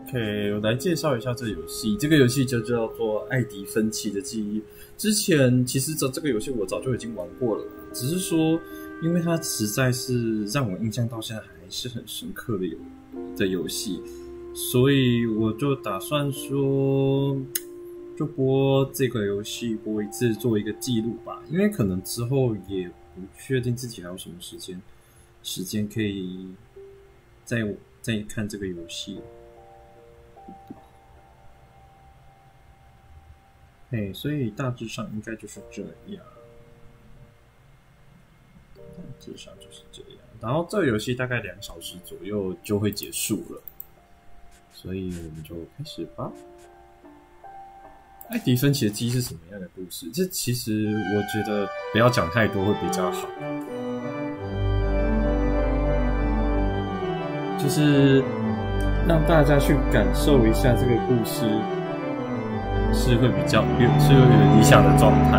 OK， 我来介绍一下这个游戏。这个游戏就叫做《艾迪芬奇的记忆》。之前其实这个游戏我早就已经玩过了，只是说，因为它实在是让我印象到现在还是很深刻的游戏，所以我就打算说，就播这个游戏播一次做一个记录吧。因为可能之后也不确定自己还有什么时间可以再看这个游戏。所以大致上应该就是这样。然后这个游戏大概2小时左右就会结束了，所以我们就开始吧。艾迪芬奇的记忆是什么样的故事？这其实我觉得不要讲太多会比较好，就是让大家去感受一下这个故事。是会比较理想的状态。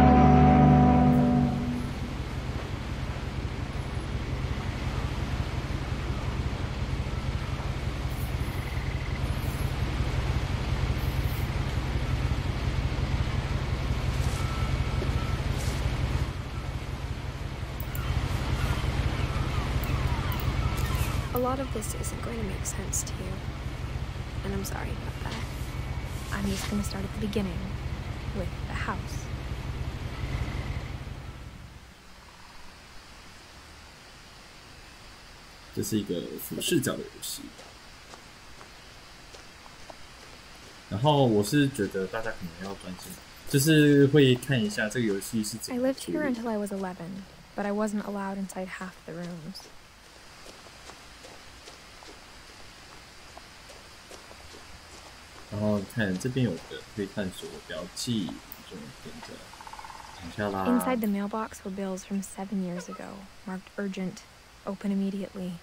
A lot of this isn't going to make sense to you, and I'm sorry about that. I'm just going to start at the beginning, with the house. 这是一个俯视角的游戏，然后我是觉得大家可能要专心，就是会看一下这个游戏是怎么。I lived here until I was 11, but I wasn't allowed inside half the rooms. 然后看这边有个可以探索标记，就点着躺下啦。Inside the mailbox were bills from 7 years ago, marked urgent, open immediately.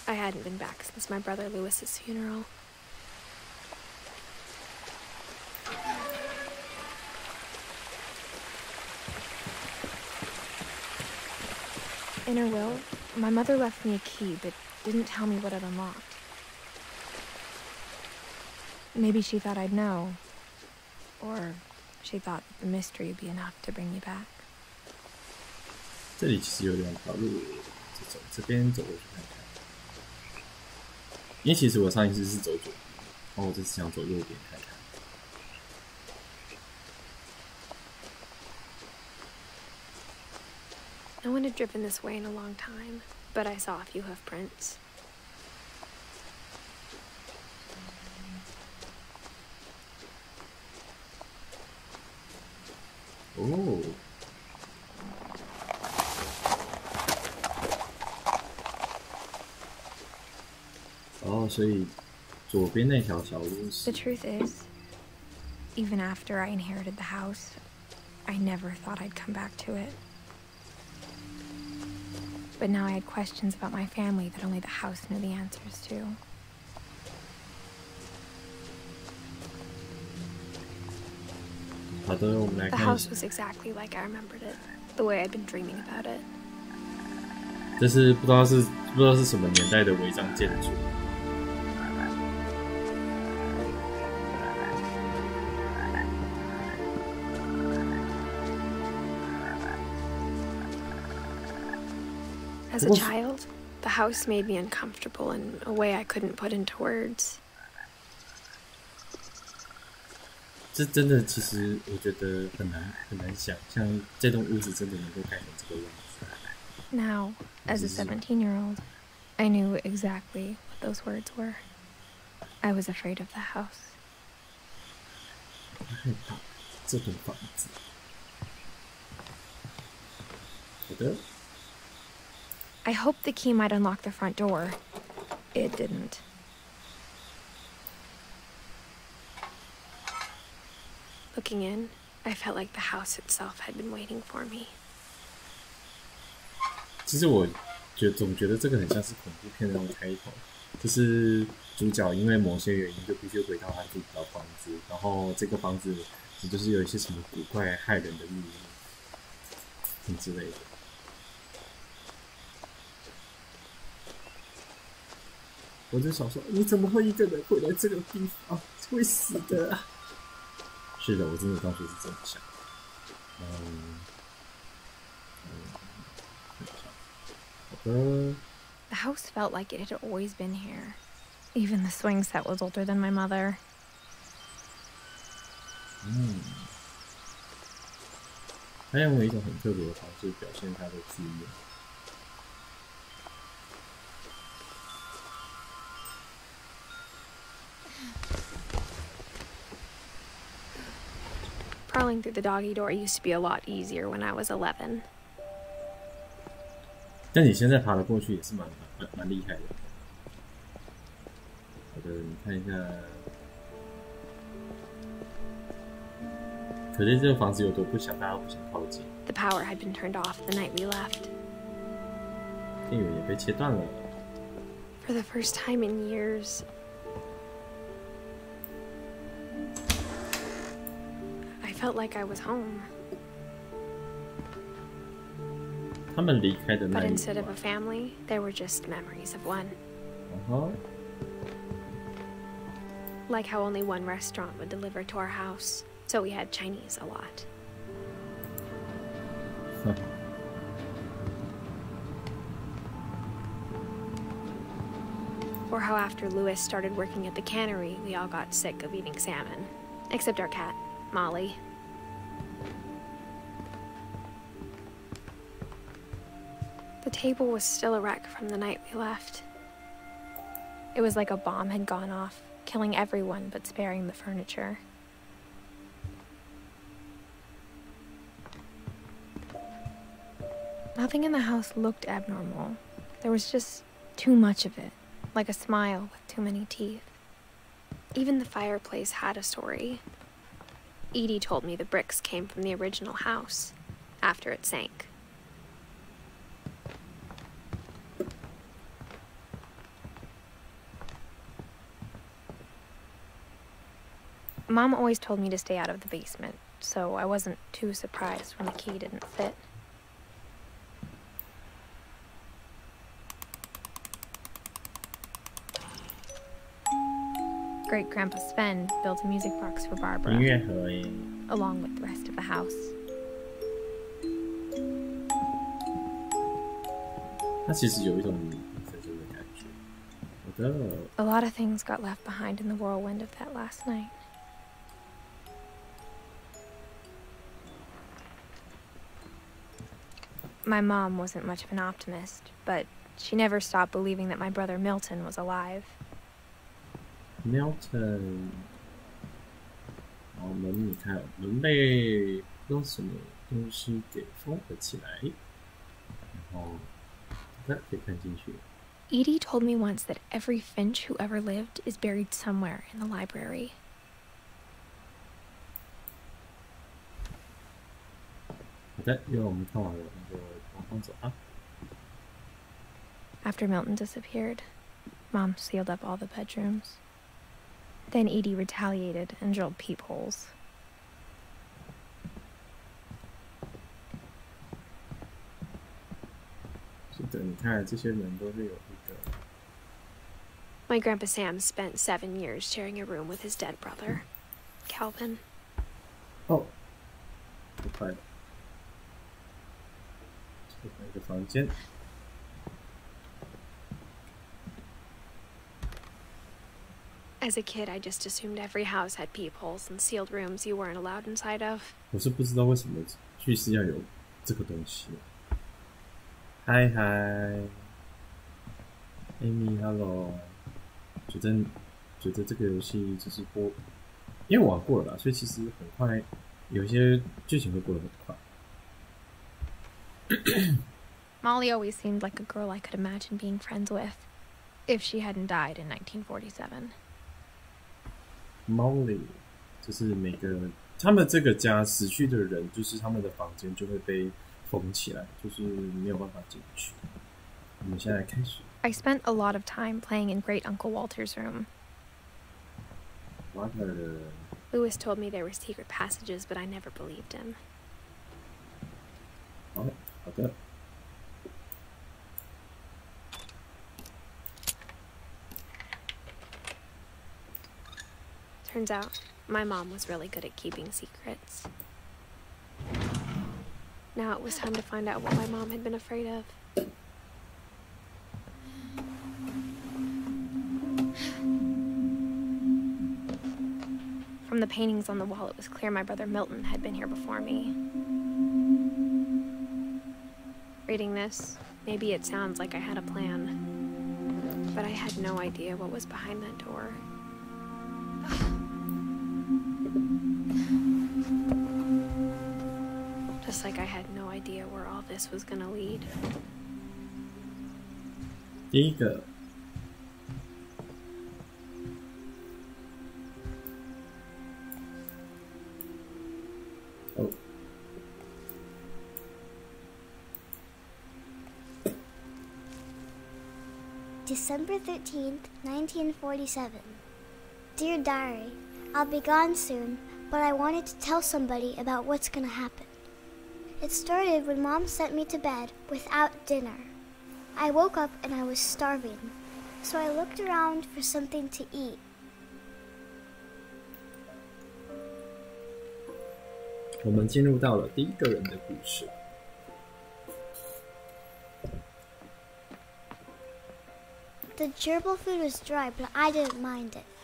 I hadn't been back since my brother Lewis's funeral. In her will, my mother left me a key, but didn't tell me what it unlocked. Maybe she thought I'd know. Or she thought the mystery would be enough to bring me back. 这里其实有2条路，这边走过去看看。因为其实我上一次是走左边，然后我这次想走右边看看。No one had driven this way in a long time, but I saw a few hoof prints. Oh. 所以左边那条小路是。 The truth is, even after I inherited the house, I never thought I'd come back to it. But now I had questions about my family that only the house knew the answers to. The house was exactly like I remembered it, the way I'd been dreaming about it. 这是不知道是什么年代的违章建筑。As a child, the house made me uncomfortable in a way I couldn't put into words. 这真的，其实我觉得很难想象这栋屋子真的能够盖成这个样子。Now, as a 17-year-old, I knew exactly what those words were. I was afraid of the house. 害怕这栋房子。好的。 I hoped the key might unlock the front door. It didn't. Looking in, I felt like the house itself had been waiting for me. 其实我总觉得这个很像是恐怖片那种开头，就是主角因为某些原因就必须回到他自己的房子，然后这个房子也就是有一些什么古怪害人的秘密之类的。我就想说，你怎么会一个人回来这个地方？会死的啊！是的，我真的当时是这么想。好的。The house felt like it had always been here. Even the swing set was older than my mother. 他用了一种很特别的方式表现他的字眼。Crawling through the doggy door used to be a lot easier when I was 11. 但你现在爬得过去也是蛮厉害的。好的，你看一下，可见这个房子有多不想，大家不想靠近。The power had been turned off the night we left. 电源也被切断了。For the first time in years, I felt like I was home. 他们离开的那 But 一 instead 晚 of a family, there were just memories of one. Like how only one restaurant would deliver to our house, so we had Chinese a lot. Or how after Louis started working at the cannery, we all got sick of eating salmon. Except our cat, Molly. The table was still a wreck from the night we left. It was like a bomb had gone off, killing everyone but sparing the furniture. Nothing in the house looked abnormal. There was just too much of it, like a smile with too many teeth. Even the fireplace had a story. Edie told me the bricks came from the original house, after it sank. Mom always told me to stay out of the basement, so I wasn't too surprised when the key didn't fit. Great-Grandpa Sven built a music box for Barbara, 音乐盒耶。 along with the rest of the house. 它其实有一种在这个感觉。好的。 A lot of things got left behind in the whirlwind of that last night. My mom wasn't much of an optimist, but she never stopped believing that my brother Milton was alive. Milton， 好，门你看，门被用什么东西给封了起来，然后可以看进去。 Edie told me once that every Finch who ever lived is buried somewhere in the library. 好的，因为我们看完了，那就往上走啊。 After Milton disappeared, Mom sealed up all the bedrooms. Then Edie retaliated and drilled peepholes. 是的，你看这些门都是有一个。 My Grandpa Sam spent 7 years sharing a room with his dead brother, Calvin. 哦，不快了，这个一个房间。 As a kid, I just assumed every house had peepholes and sealed rooms you weren't allowed inside of. 我是不知道为什么叙事要有这个东西。嗨嗨 ，Amy，Hello， 觉得这个游戏就是播，因为我玩过了啦，所以其实很快，有一些剧情会过得很快。 Molly always seemed like a girl I could imagine being friends with, if she hadn't died in 1947. Molly， 就是每个他们这个家死去的人，就是他们的房间就会被封起来，就是没有办法进去。我们现在开始。 I spent a lot of time playing in Great Uncle Walter's room. Walter， Louis told me there were secret passages, but I never believed him. 好的。 I Turns out, my mom was really good at keeping secrets. Now it was time to find out what my mom had been afraid of. From the paintings on the wall, it was clear my brother Milton had been here before me. Reading this, maybe it sounds like I had a plan, but I had no idea what was behind that door. Just like I had no idea where all this was gonna lead. 第一个。哦。December 13th, 1947. Dear Diary, I'll be gone soon, but I wanted to tell somebody about what's gonna happen. It started when Mom sent me to bed without dinner. I woke up and I was starving, so I looked around for something to eat. "我们进入到了第一个人的故事。The gerbil food was dry, but I didn't mind it. "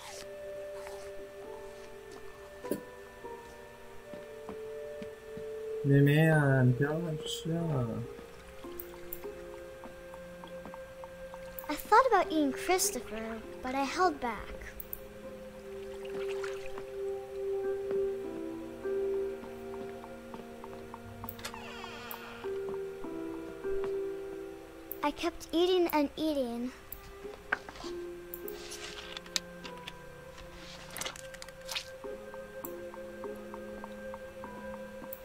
妹妹啊，你不要乱吃啊！" I thought about eating Christopher, but I held back. I kept eating and eating.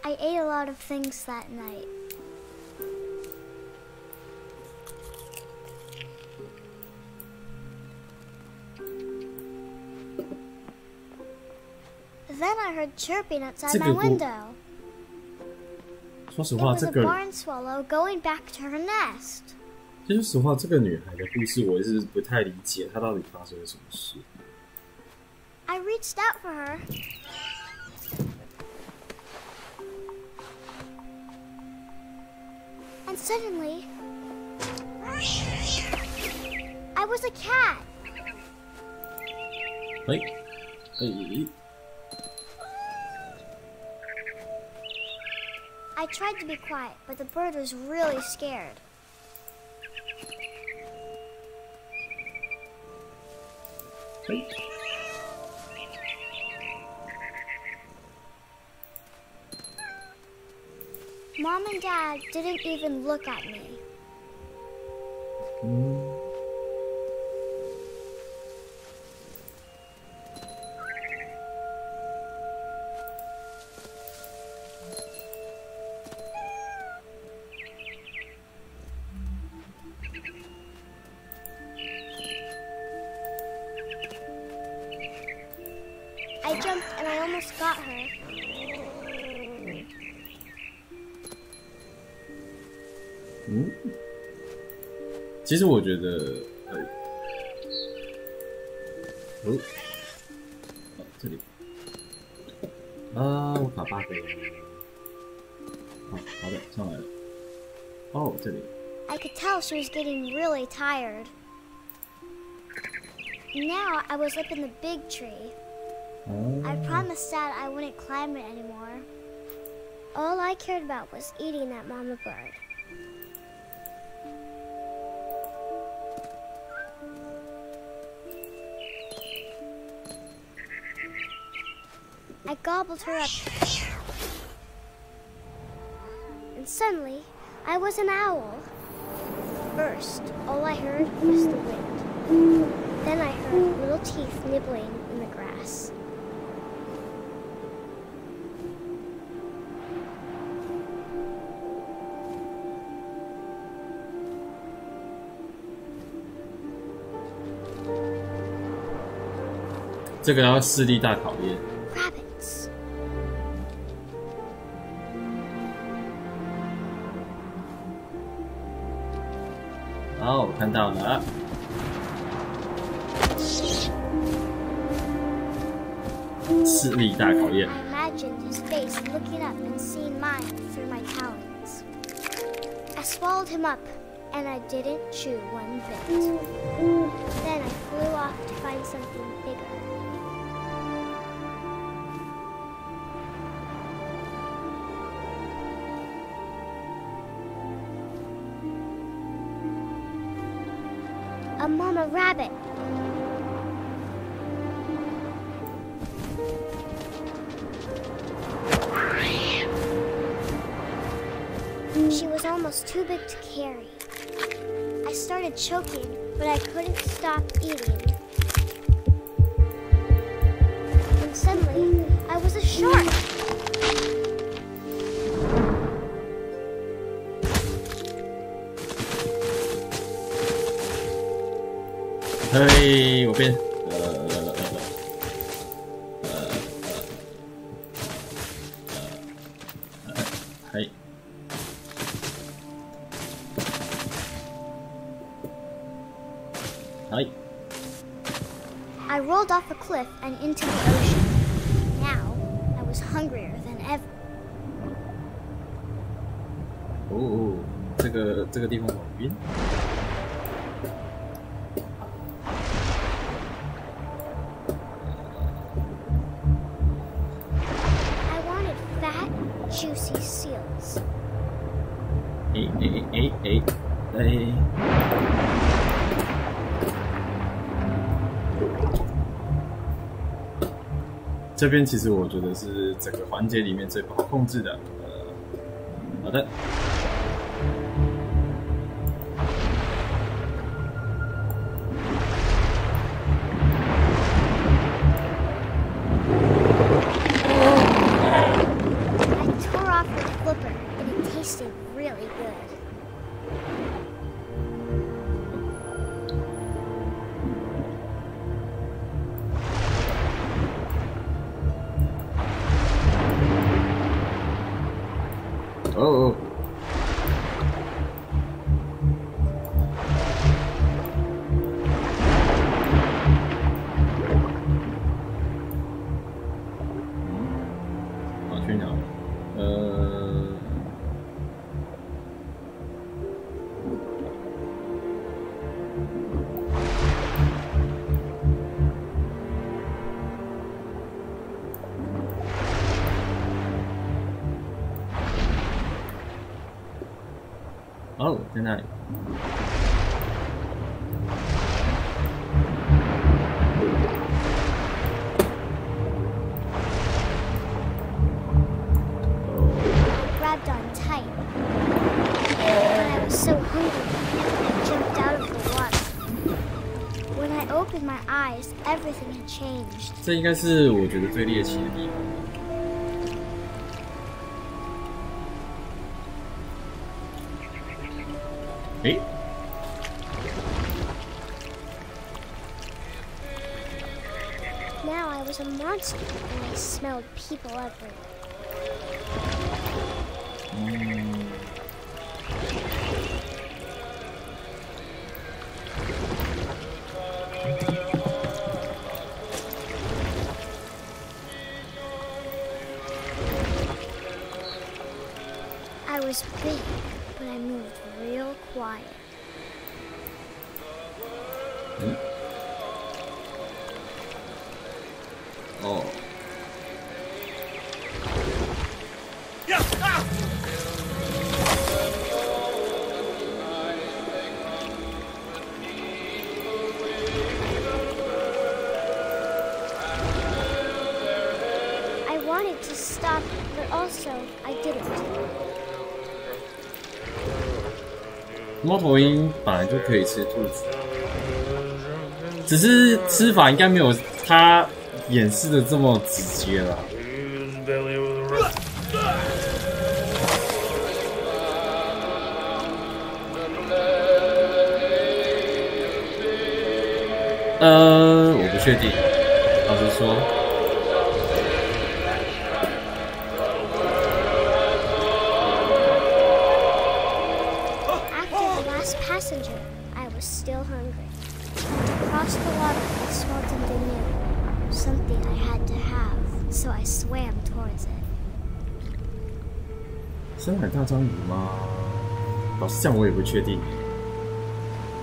I ate a lot of things that night. Then I heard chirping outside my window. 说实 It 话， was 这 a 个 barn swallow going back to her nest. 说实话，这个女孩的故事我一直不太理解，她到底发生了什么事。I reached out for her. And suddenly, I was a cat. 哎， I tried to be quiet, but the bird was really scared. Mom and Dad didn't even look at me. I jumped and I almost got her. 其实我觉得，这里，我卡 bug 了。好的，上来了。这里。I could tell she was getting really tired. Now I was up in the big tree. I promised Dad I wouldn't climb it anymore. All I cared about was eating that mama bird. I gobbled her up. And suddenly, I was an owl. First, all I heard was the wind. Then I heard little teeth nibbling in the grass. "这个要视力大考验。" Rabbits. "我看到了。"视力大考验。I imagined his face looking up and seeing mine through my talons. I swallowed him up, and I didn't chew one bit. Then I flew off to find something bigger. A mama rabbit. She was almost too big to carry. I started choking, but I couldn't stop eating. And suddenly, I was a shark. 嘿，我变嘿。I rolled off a cliff and into the ocean. Now, I was hungrier than ever. 哦，这个地方好晕。I wanted fat, juicy seals. 这边其实我觉得是整个环节里面最不好控制的。好的。I tore off the flipper, and it tasted really good. Oh. Oh, 在那里。Grabbed on tight. But I was so hungry, I jumped out of the water. When I opened my eyes, everything had changed. 这应该是我觉得最猎奇的地方。诶 Now I was a monster, and I smelled people everywhere. I was big, but I moved real quiet. Oh. I wanted to stop, but also I didn't. 猫头鹰本来就可以吃兔子，只是吃法应该没有它演示的这么直接啦。我不确定，老实说。Passenger, I was still hungry. Across the water, I smelled something new, something I had to have. so I swam towards it. 深海大章鱼吗？老实讲，我也不确定。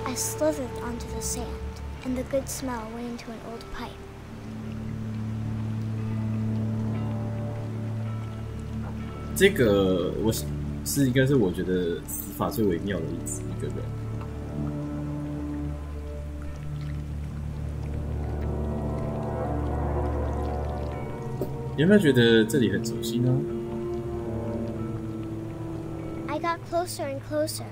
I slithered onto the sand, and the good smell went into an old pipe. 这个应该是我觉得死法最微妙的一个人。你有没有觉得这里很熟悉呢？ I got closer and closer.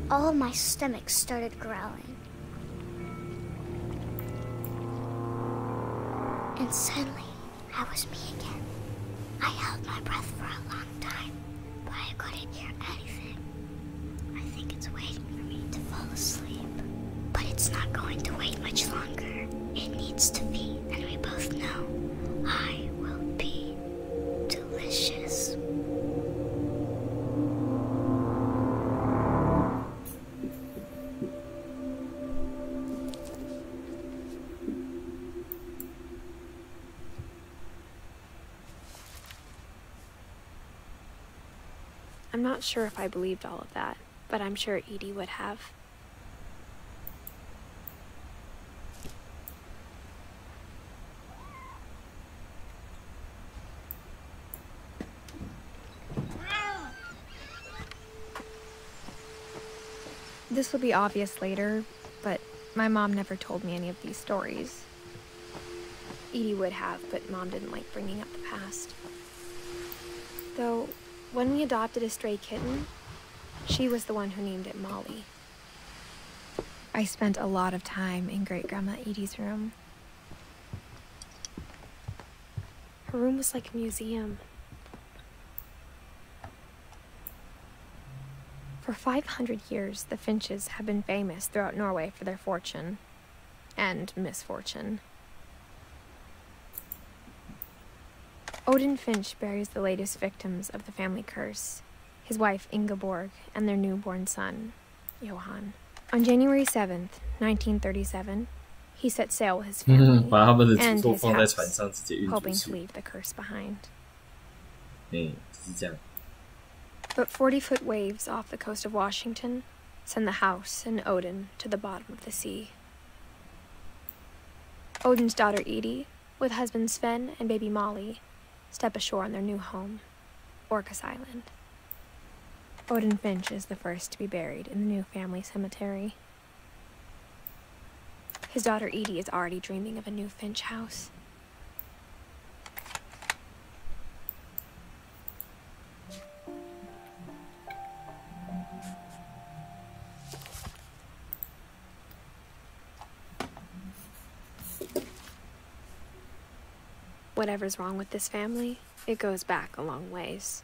All my stomach started growling. And suddenly, I was me again. I held my breath for a long time, but I couldn't hear anything. I think it's waiting for me to fall asleep. But it's not going to wait much longer. It needs to be, and we both know I will be delicious. I'm not sure if I believed all of that, but I'm sure Edie would have. This will be obvious later, but my mom never told me any of these stories. Edie would have, but Mom didn't like bringing up the past. Though, when we adopted a stray kitten, she was the one who named it Molly. I spent a lot of time in Great-Grandma Edie's room. Her room was like a museum. For 500 years, the Finches have been famous throughout Norway for their fortune and misfortune. Odin Finch buries the latest victims of the family curse, his wife Ingeborg and their newborn son, Johan. On January 7th, 1937, he set sail with his family and his house, hoping to leave the curse behind. But 40-foot waves off the coast of Washington send the house and Odin to the bottom of the sea. Odin's daughter Edie, with husband Sven and baby Molly, step ashore on their new home, Orcas Island. Odin Finch is the first to be buried in the new family cemetery. His daughter Edie is already dreaming of a new Finch house. Whatever's wrong with this family, it goes back a long ways.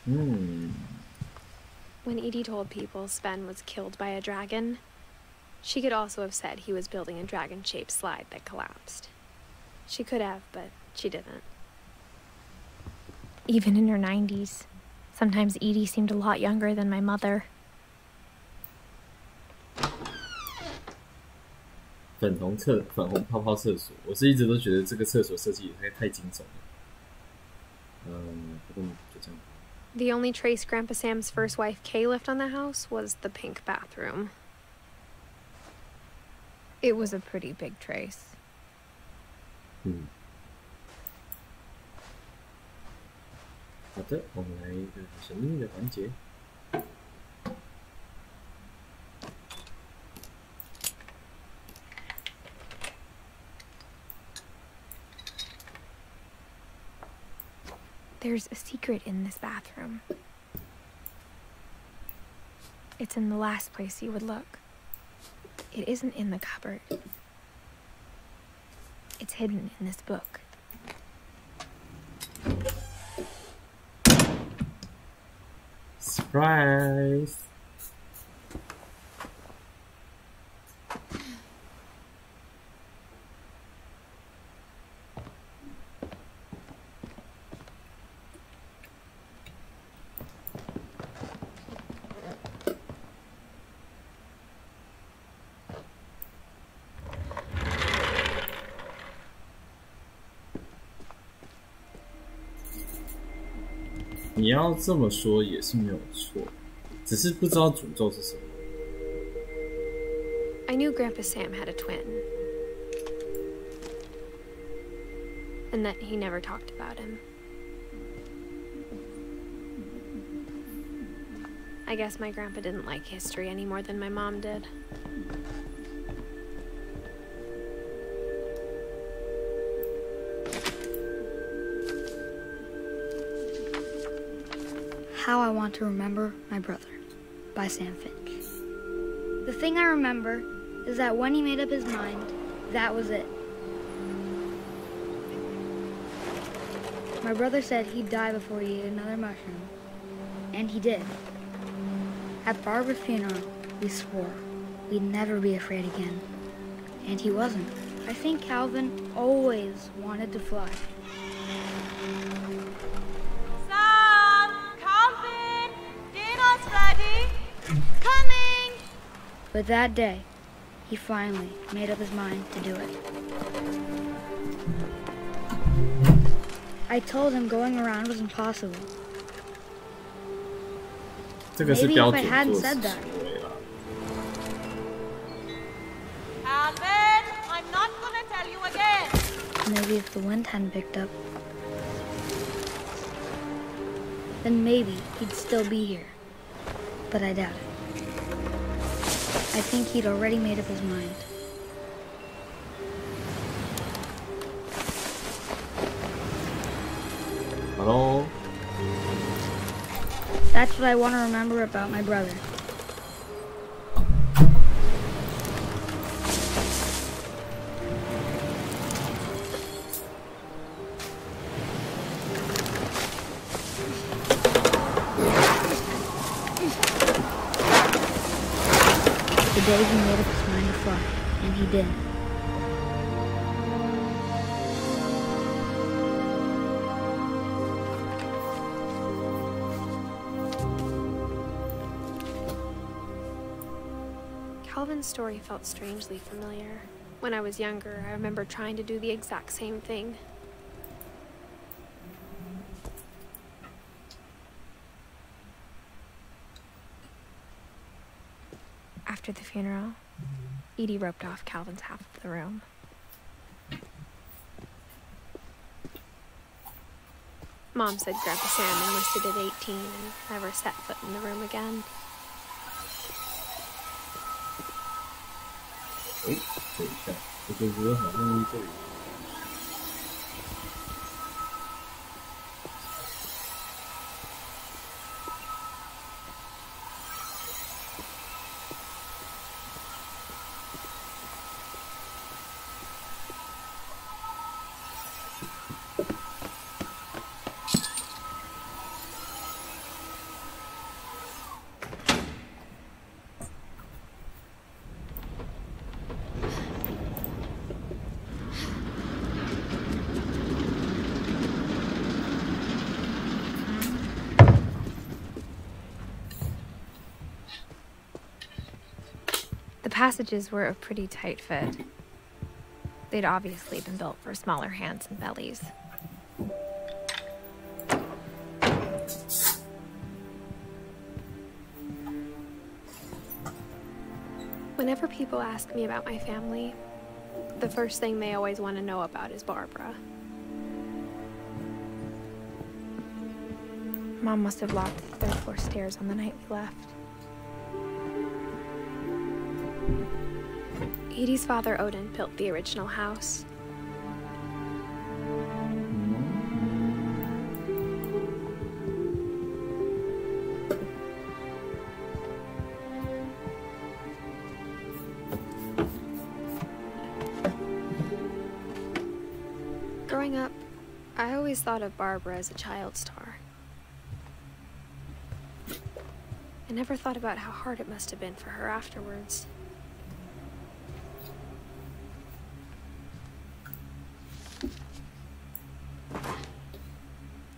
When Edie told people Sven was killed by a dragon, she could also have said he was building a dragon-shaped slide that collapsed. She could have, but she didn't. Even in her 90s, sometimes Edie seemed a lot younger than my mother. 粉红泡泡厕所，我是一直都觉得这个厕所设计也太惊悚了。不过就这样。The only trace Grandpa Sam's first wife Kay left on the house was the pink bathroom. It was a pretty big trace. 好的，我们来一个神秘的环节。There's a secret in this bathroom. It's in the last place you would look. It isn't in the cupboard. It's hidden in this book. Surprise! 你要这么说也是没有错，只是不知道诅咒是什么。I knew Grandpa Sam had a twin, and that he never talked about him. I guess my grandpa didn't like history any more than my mom did. How I Want to Remember My Brother by Sam Finch. The thing I remember is that when he made up his mind, that was it. My brother said he'd die before he ate another mushroom, and he did. At Barbara's funeral, we swore we'd never be afraid again, and he wasn't. I think Calvin always wanted to fly. Sam! Calvin! Dinner's ready! Coming! But that day, he finally made up his mind to do it. I told him going around was impossible. Maybe if I hadn't said that. Calvin! I'm not gonna tell you again! Maybe if the wind hadn't picked up, then maybe he'd still be here. But I doubt it. I think he'd already made up his mind. Hello? That's what I want to remember about my brother. The day he made up his mind to fly, and he did. Calvin's story felt strangely familiar. When I was younger, I remember trying to do the exact same thing. After the funeral, Edie roped off Calvin's half of the room. Mom said Grandpa Sam enlisted at 18 and never set foot in the room again. 等一下，我觉得好像这里。The passages were a pretty tight fit. They'd obviously been built for smaller hands and bellies. Whenever people ask me about my family, the first thing they always want to know about is Barbara. Mom must have locked the third floor stairs on the night we left. Edie's father, Odin, built the original house. Growing up, I always thought of Barbara as a child star. I never thought about how hard it must have been for her afterwards.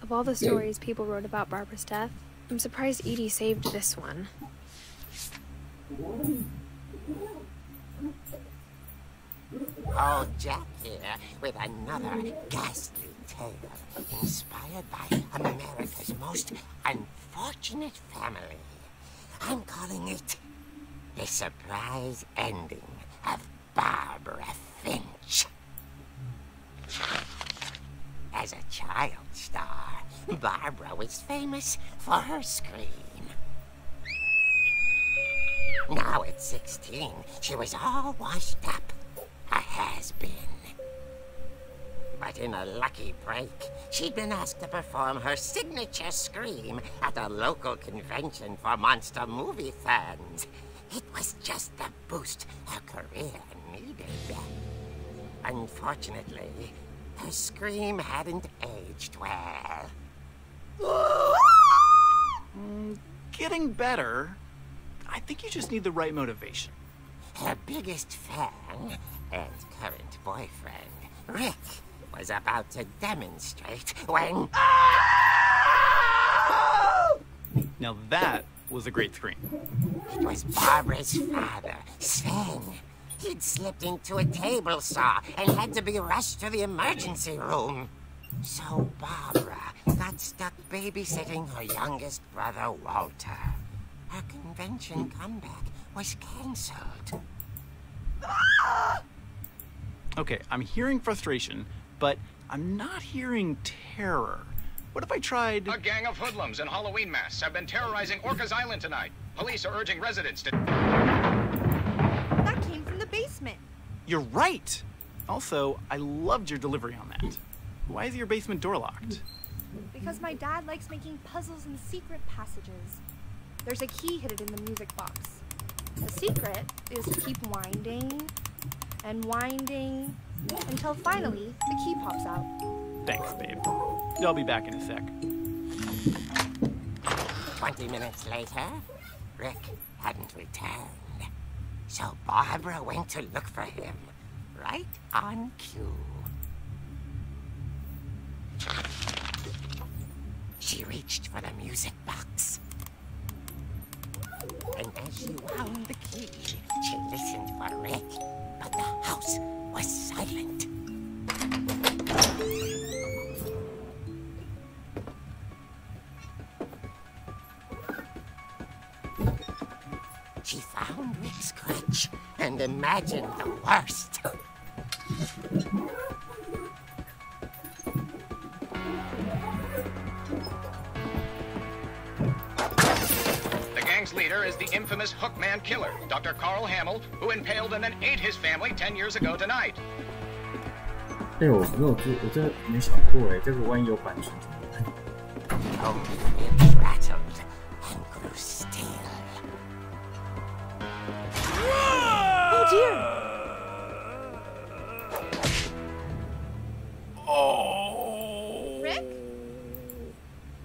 Of all the stories people wrote about Barbara's death, I'm surprised Edie saved this one. Oh, Jack here with another ghastly tale inspired by America's most unfortunate family. I'm calling it The Surprise Ending of Barbara Finch. As a child star, Barbara was famous for her scream. Now at 16, she was all washed up, a has-been. But in a lucky break, she'd been asked to perform her signature scream at a local convention for monster movie fans. It was just the boost her career needed. Unfortunately, her scream hadn't aged well. Getting better. I think you just need the right motivation. Her biggest fan and current boyfriend, Rick, was about to demonstrate when... Now that was a great scream. It was Barbara's father, Sven. He'd slipped into a table saw and had to be rushed to the emergency room. So Barbara got stuck babysitting her youngest brother, Walter. Her convention comeback was cancelled. Okay, I'm hearing frustration, but I'm not hearing terror. What if I tried... A gang of hoodlums in Halloween masks have been terrorizing Orcas Island tonight. Police are urging residents to... That came from the basement. You're right! Also, I loved your delivery on that. Why is your basement door locked? Because my dad likes making puzzles and secret passages. There's a key hidden in the music box. The secret is to keep winding and winding until finally the key pops out. Thanks, babe. I'll be back in a sec. 20 minutes later, Rick hadn't returned. So Barbara went to look for him, right on cue. She reached for the music box. And as she wound the key, she listened for Rick, but the house was silent. She found Rick's crutch and imagined the worst. The gang's leader is the infamous Hookman Killer, Dr. Carl Hamill, who impaled and then ate his family 10 years ago tonight. 我真的没想过这个万一有版权怎么办？ Only ribs rattled and grew still. Oh dear! Oh! Rick?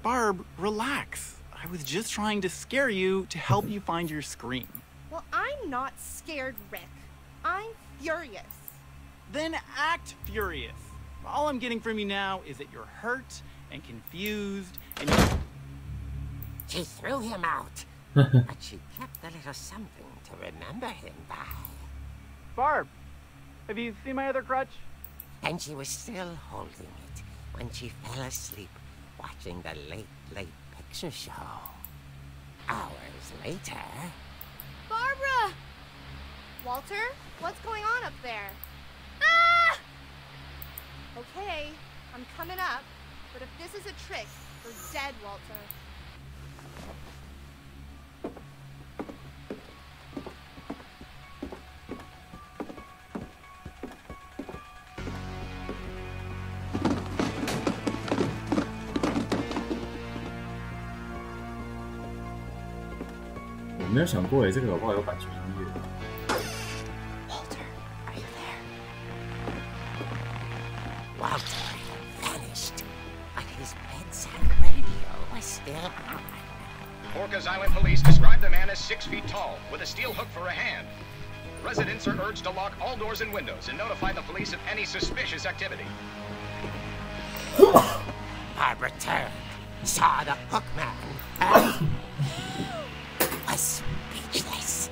Barb, relax. I was just trying to scare you to help you find your scream. Well, I'm not scared, Rick. I'm furious. Then act furious. All I'm getting from you now is that you're hurt and confused and you... She threw him out, but she kept a little something to remember him by. Barb, have you seen my other crutch? And she was still holding it when she fell asleep watching the late picture show. Hours later... Barbara! Walter, what's going on up there? Ah! Okay, I'm coming up, but if this is a trick, we're dead, Walter.我没有想过这个搞不好有版权音乐。 Walter, are you there? Walter had vanished, but his bedside radio was still on. Orcas Island police describe the man as 6 feet tall, with a steel hook for a hand. Residents are urged to lock all doors and windows and notify the police of any suspicious activity. Barbara turned, saw the hook man, and was speechless.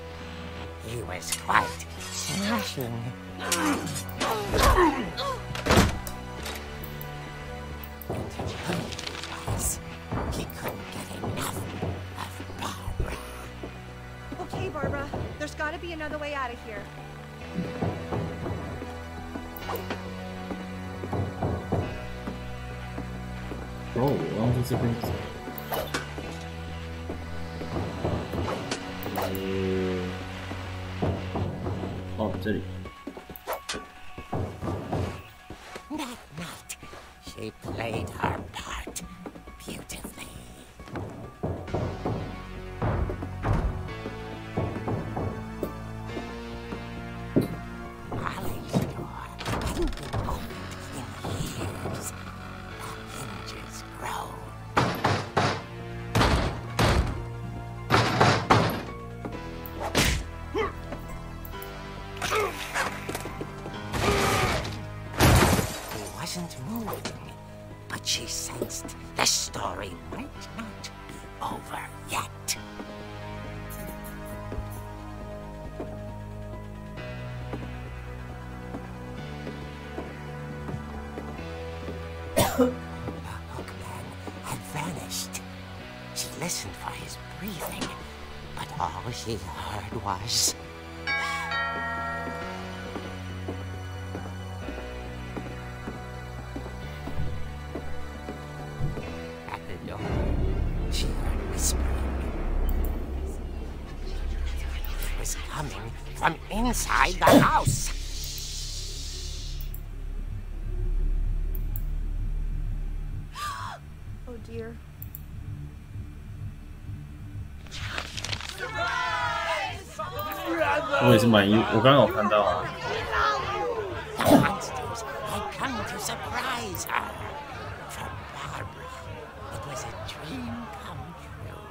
He was quite smashing. Barbara. There's gotta be another way out of here. Oh， 然后就这边走。哦，这里。 That night, she played her part beautifully. Molly's door hadn't been opened in years. The hinges groaned. He wasn't moving, but she sensed the story might not be over yet. The hookman had vanished. She listened for his breathing, but all she heard was... At the door, she heard whispering. It was coming from inside the house. Oh dear. 我也是满意，我刚刚有看到啊。 The monsters had come to surprise her. For Barbara, it was a dream come true.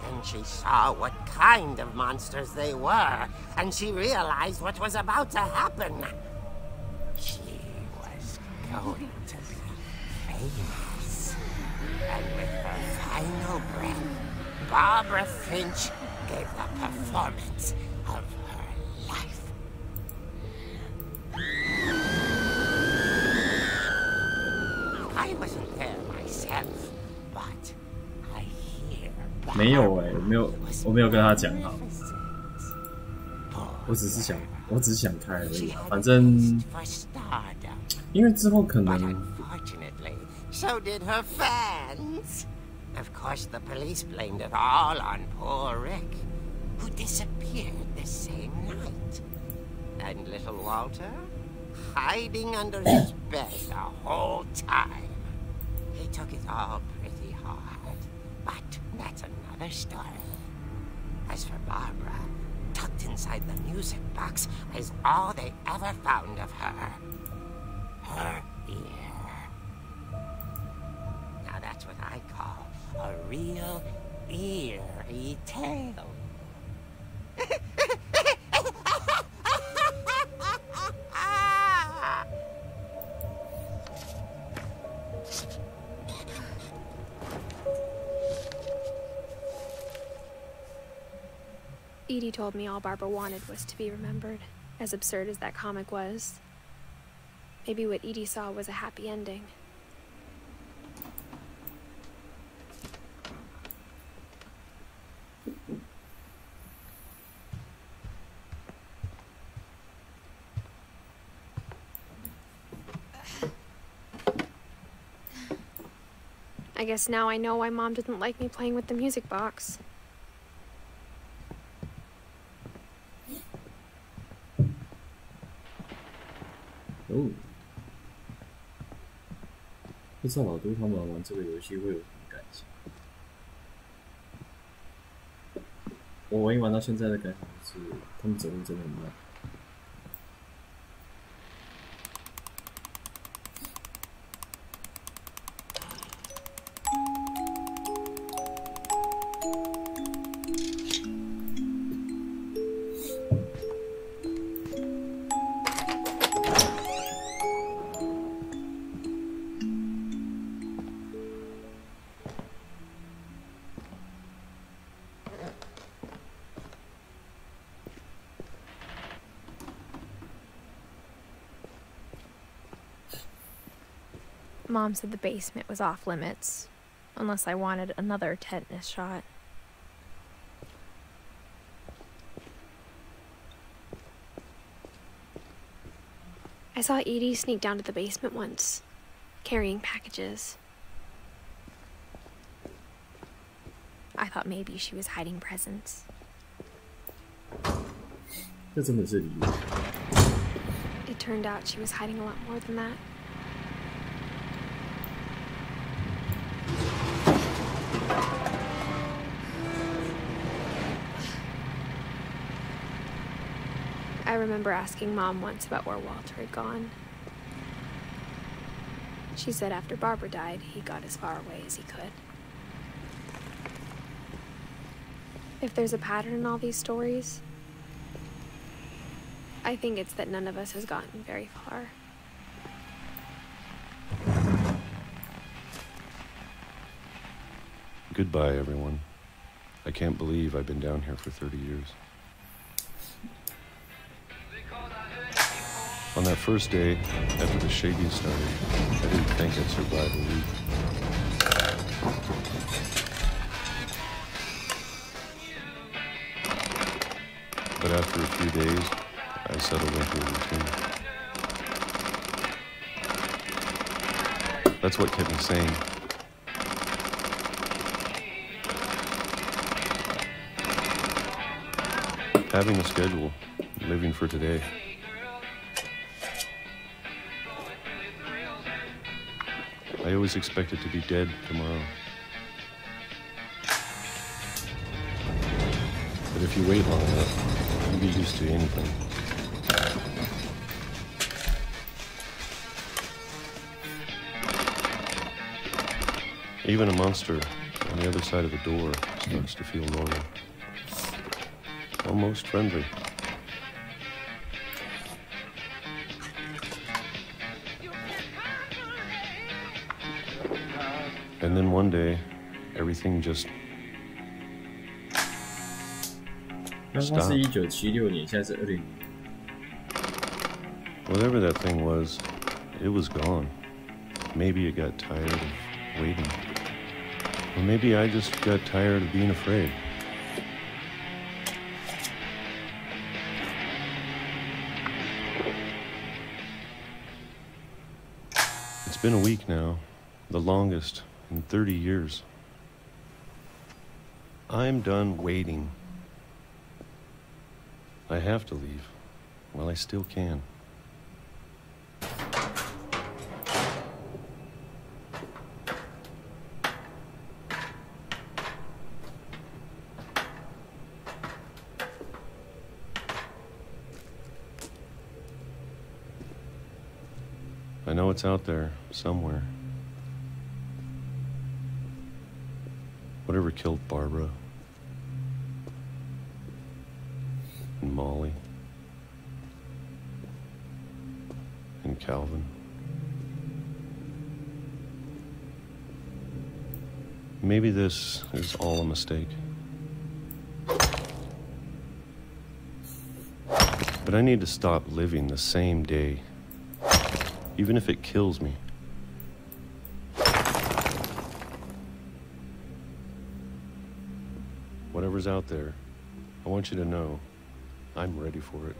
Then she saw what kind of monsters they were, and she realized what was about to happen. She was going to be famous. And with her final breath, Barbara Finch gave the performance of her life. I wasn't there myself, but I hear 没有我没有跟他讲好，我只是想开而已，反正因为之后可能。 Unfortunately, so did her fans. Of course, the police blamed it all on poor Rick, who disappeared the same night. And little Walter, hiding under his bed the whole time. He took it all pretty hard, but that's another story. As for Barbara, tucked inside the music box is all they ever found of her. Her ear. Now that's what I call a real eerie tale. Edie told me all Barbara wanted was to be remembered, as absurd as that comic was. Maybe what Edie saw was a happy ending. I guess now I know why Mom didn't like me playing with the music box.哦，不知道老杜他们玩这个游戏会有什么感想？我唯一玩到现在的感想是，他们走路真的很慢。Mom said the basement was off limits, unless I wanted another tetanus shot. I saw Edie sneak down to the basement once, carrying packages. I thought maybe she was hiding presents. 这真的是礼物。 It turned out she was hiding a lot more than that. I remember asking Mom once about where Walter had gone. She said after Barbara died, he got as far away as he could. If there's a pattern in all these stories, I think it's that none of us has gotten very far. Goodbye, everyone. I can't believe I've been down here for 30 years. On that first day, after the shaking started, I didn't think I'd survive a week. But after a few days, I settled into a routine. That's what kept me sane. Having a schedule, living for today. I always expected to be dead tomorrow. But if you wait long enough, you get used to anything. Even a monster on the other side of the door starts to feel normal. Almost friendly. And then one day, everything just 刚刚是1976年，现在是2000年。 Whatever that thing was, it was gone. Maybe it got tired of waiting. Or maybe I just got tired of being afraid. It's been a week now, the longest in 30 years. I'm done waiting. I have to leave while I still can. I know it's out there somewhere. Whatever killed Barbara and Molly and Calvin. Maybe this is all a mistake. But I need to stop living the same day, even if it kills me. Whatever's out there, I want you to know I'm ready for it.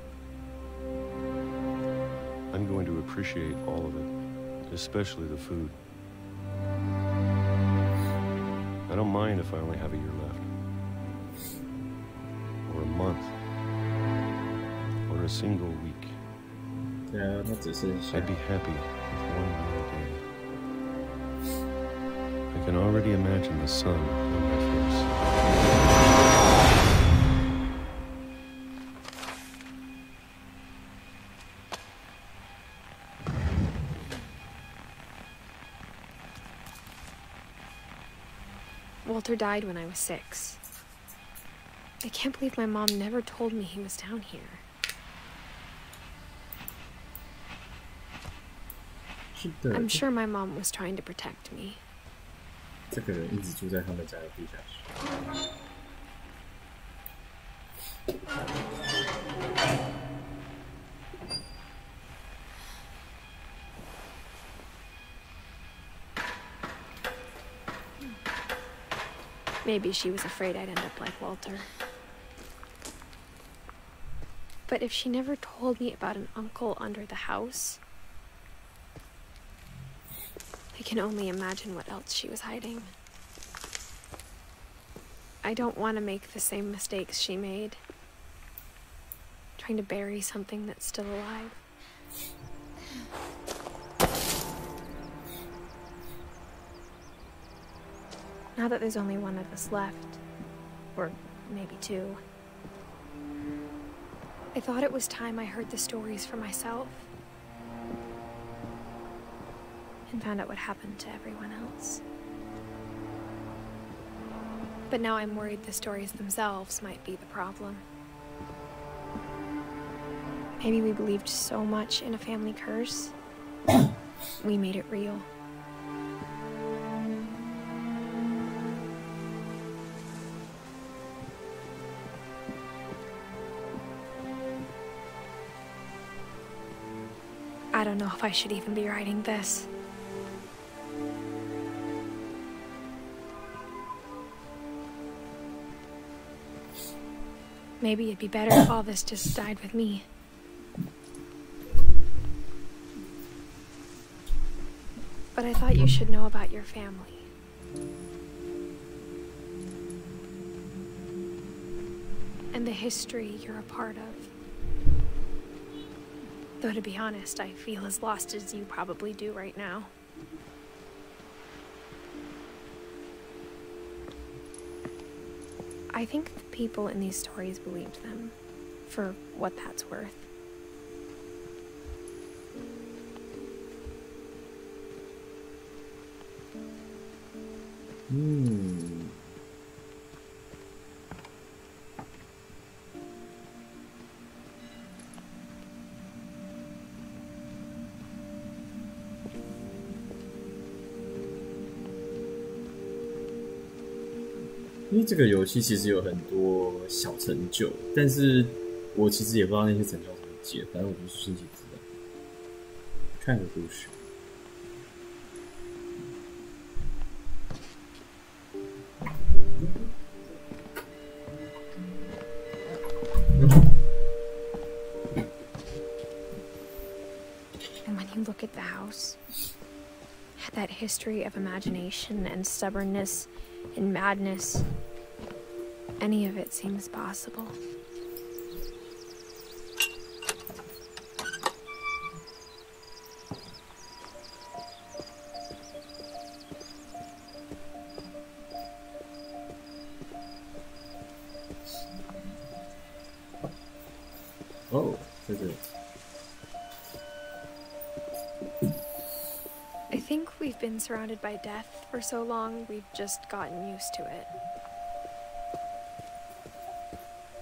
I'm going to appreciate all of it, especially the food. I don't mind if I only have a year left, or a month, or a single week. Yeah, that's essential. I'd be happy with one more day. I can already imagine the sun on my face. Walter died when I was 6. I can't believe my mom never told me he was down here. I'm sure my mom was trying to protect me. 这个人一直住在他们家的地下室。 Maybe she was afraid I'd end up like Walter. But if she never told me about an uncle under the house, I can only imagine what else she was hiding. I don't want to make the same mistakes she made. Trying to bury something that's still alive. Now that there's only one of us left, or maybe two, I thought it was time I heard the stories for myself and found out what happened to everyone else. But now I'm worried the stories themselves might be the problem. Maybe we believed so much in a family curse, we made it real. I don't know if I should even be writing this. Maybe it'd be better if all this just died with me. But I thought you should know about your family. And the history you're a part of. Though to be honest, I feel as lost as you probably do right now. I think the people in these stories believed them, for what that's worth. Hmm. 因为这个游戏其实有很多小成就，但是我其实也不知道那些成就怎么解，反正我就是顺其自然，看个故事。And when you look at the house, that history of imagination and stubbornness and madness, any of it seems possible. Oh, 在这里。I think we've been surrounded by death for so long, we've just gotten used to it.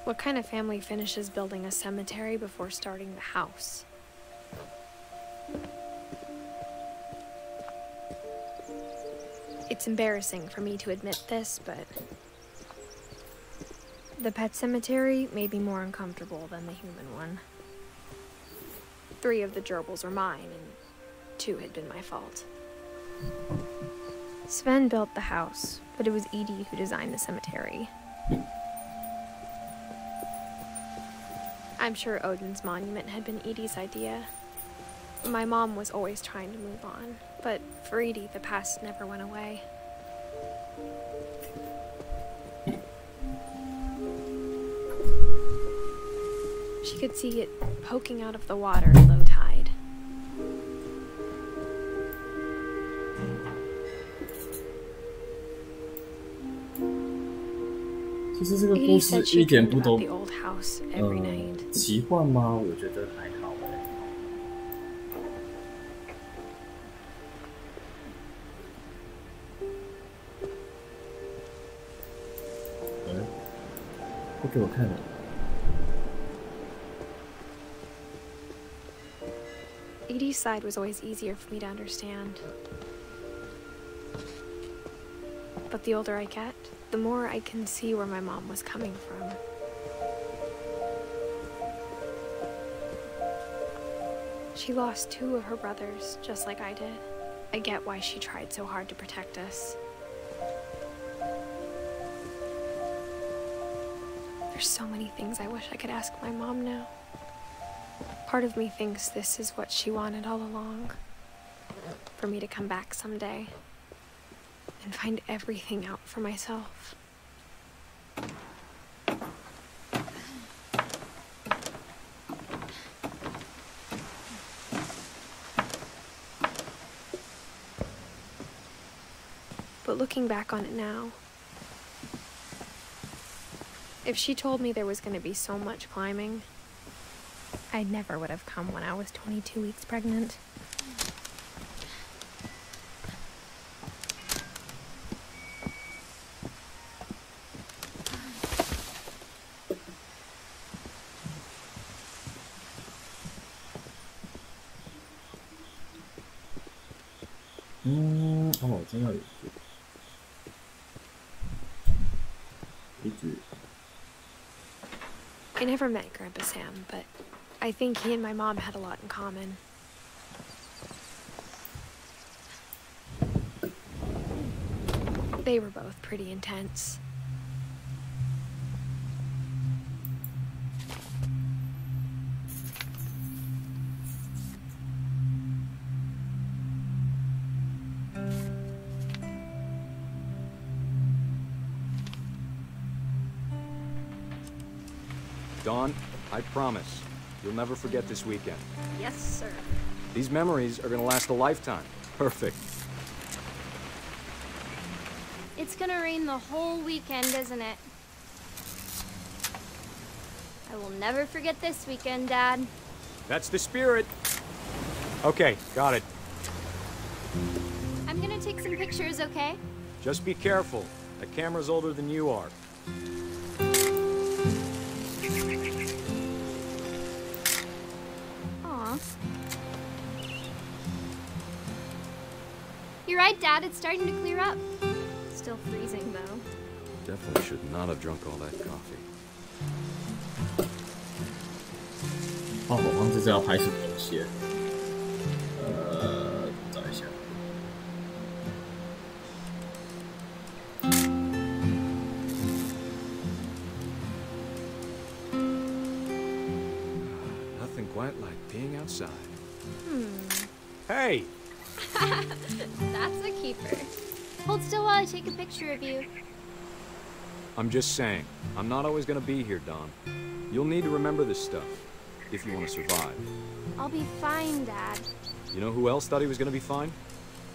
What kind of family finishes building a cemetery before starting the house? It's embarrassing for me to admit this, but the pet cemetery made me more uncomfortable than the human one. 3 of the gerbils are mine, and 2 had been my fault. Sven built the house, but it was Edie who designed the cemetery. I'm sure Odin's monument had been Edie's idea. My mom was always trying to move on, but for Edie, the past never went away. She could see it poking out of the water at low tide. Edie said she dreamed about the old house every night. 奇幻吗？我觉得还好欸。不给我看了。Edie's side was always easier for me to understand. But the older I get, the more I can see where my mom was coming from. She lost 2 of her brothers, just like I did. I get why she tried so hard to protect us. There's so many things I wish I could ask my mom now. Part of me thinks this is what she wanted all along. for me to come back someday and find everything out for myself. But looking back on it now, if she told me there was going to be so much climbing, I never would have come when I was 22 weeks pregnant. Oh, 真要有一直 I never met Grandpa Sam, but I think he and my mom had a lot in common. They were both pretty intense. Dawn, I promise, you'll never forget this weekend. Yes, sir. These memories are gonna last a lifetime. Perfect. It's gonna rain the whole weekend, isn't it? I will never forget this weekend, Dad. That's the spirit. Okay, got it. I'm gonna take some pictures, okay? Just be careful. The camera's older than you are. Aw. You're right, Dad. It's starting to clear up. Still freezing, though. Definitely should not have drunk all that coffee. 哦，我忘记这要拍什么东西了。找一下。Nothing quite like being outside. Hey! That's a keeper. Hold still while I take a picture of you. I'm just saying, I'm not always gonna be here, Dawn. You'll need to remember this stuff, if you want to survive. I'll be fine, Dad. You know who else thought he was gonna be fine?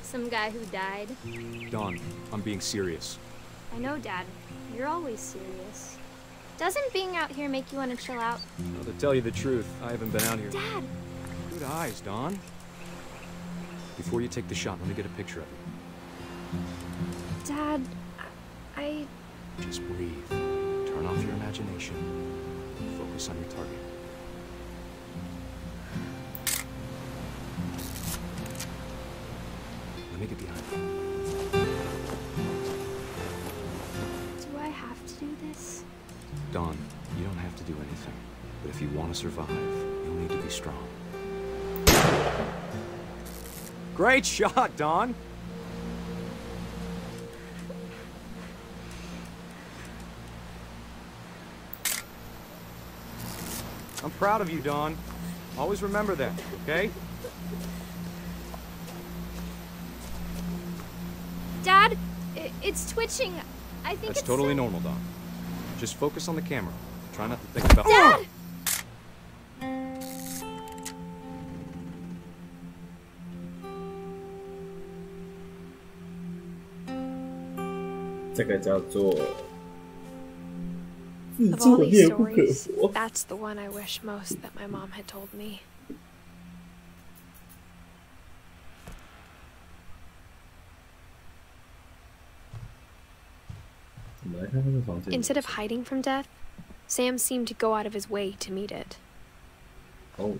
Some guy who died. Dawn, I'm being serious. I know, Dad. You're always serious. Doesn't being out here make you want to chill out? Well, to tell you the truth, I haven't been out here. Dad! Good eyes, Dawn. Before you take the shot, let me get a picture of you. Dad, I... Just breathe. Turn off your imagination. Focus on your target. Let me get behind you. Do I have to do this? Dawn, you don't have to do anything. But if you want to survive, you'll need to be strong. Great shot, Dawn! I'm proud of you, Dawn. Always remember that, okay? Dad, it's twitching. I think That's it's totally normal, Dawn. Just focus on the camera. Try not to think about— Dad! 这个叫做 Of all these stories, that's the one I wish most that my mom had told me. Instead of hiding from death, Sam seemed to go out of his way to meet it. Oh.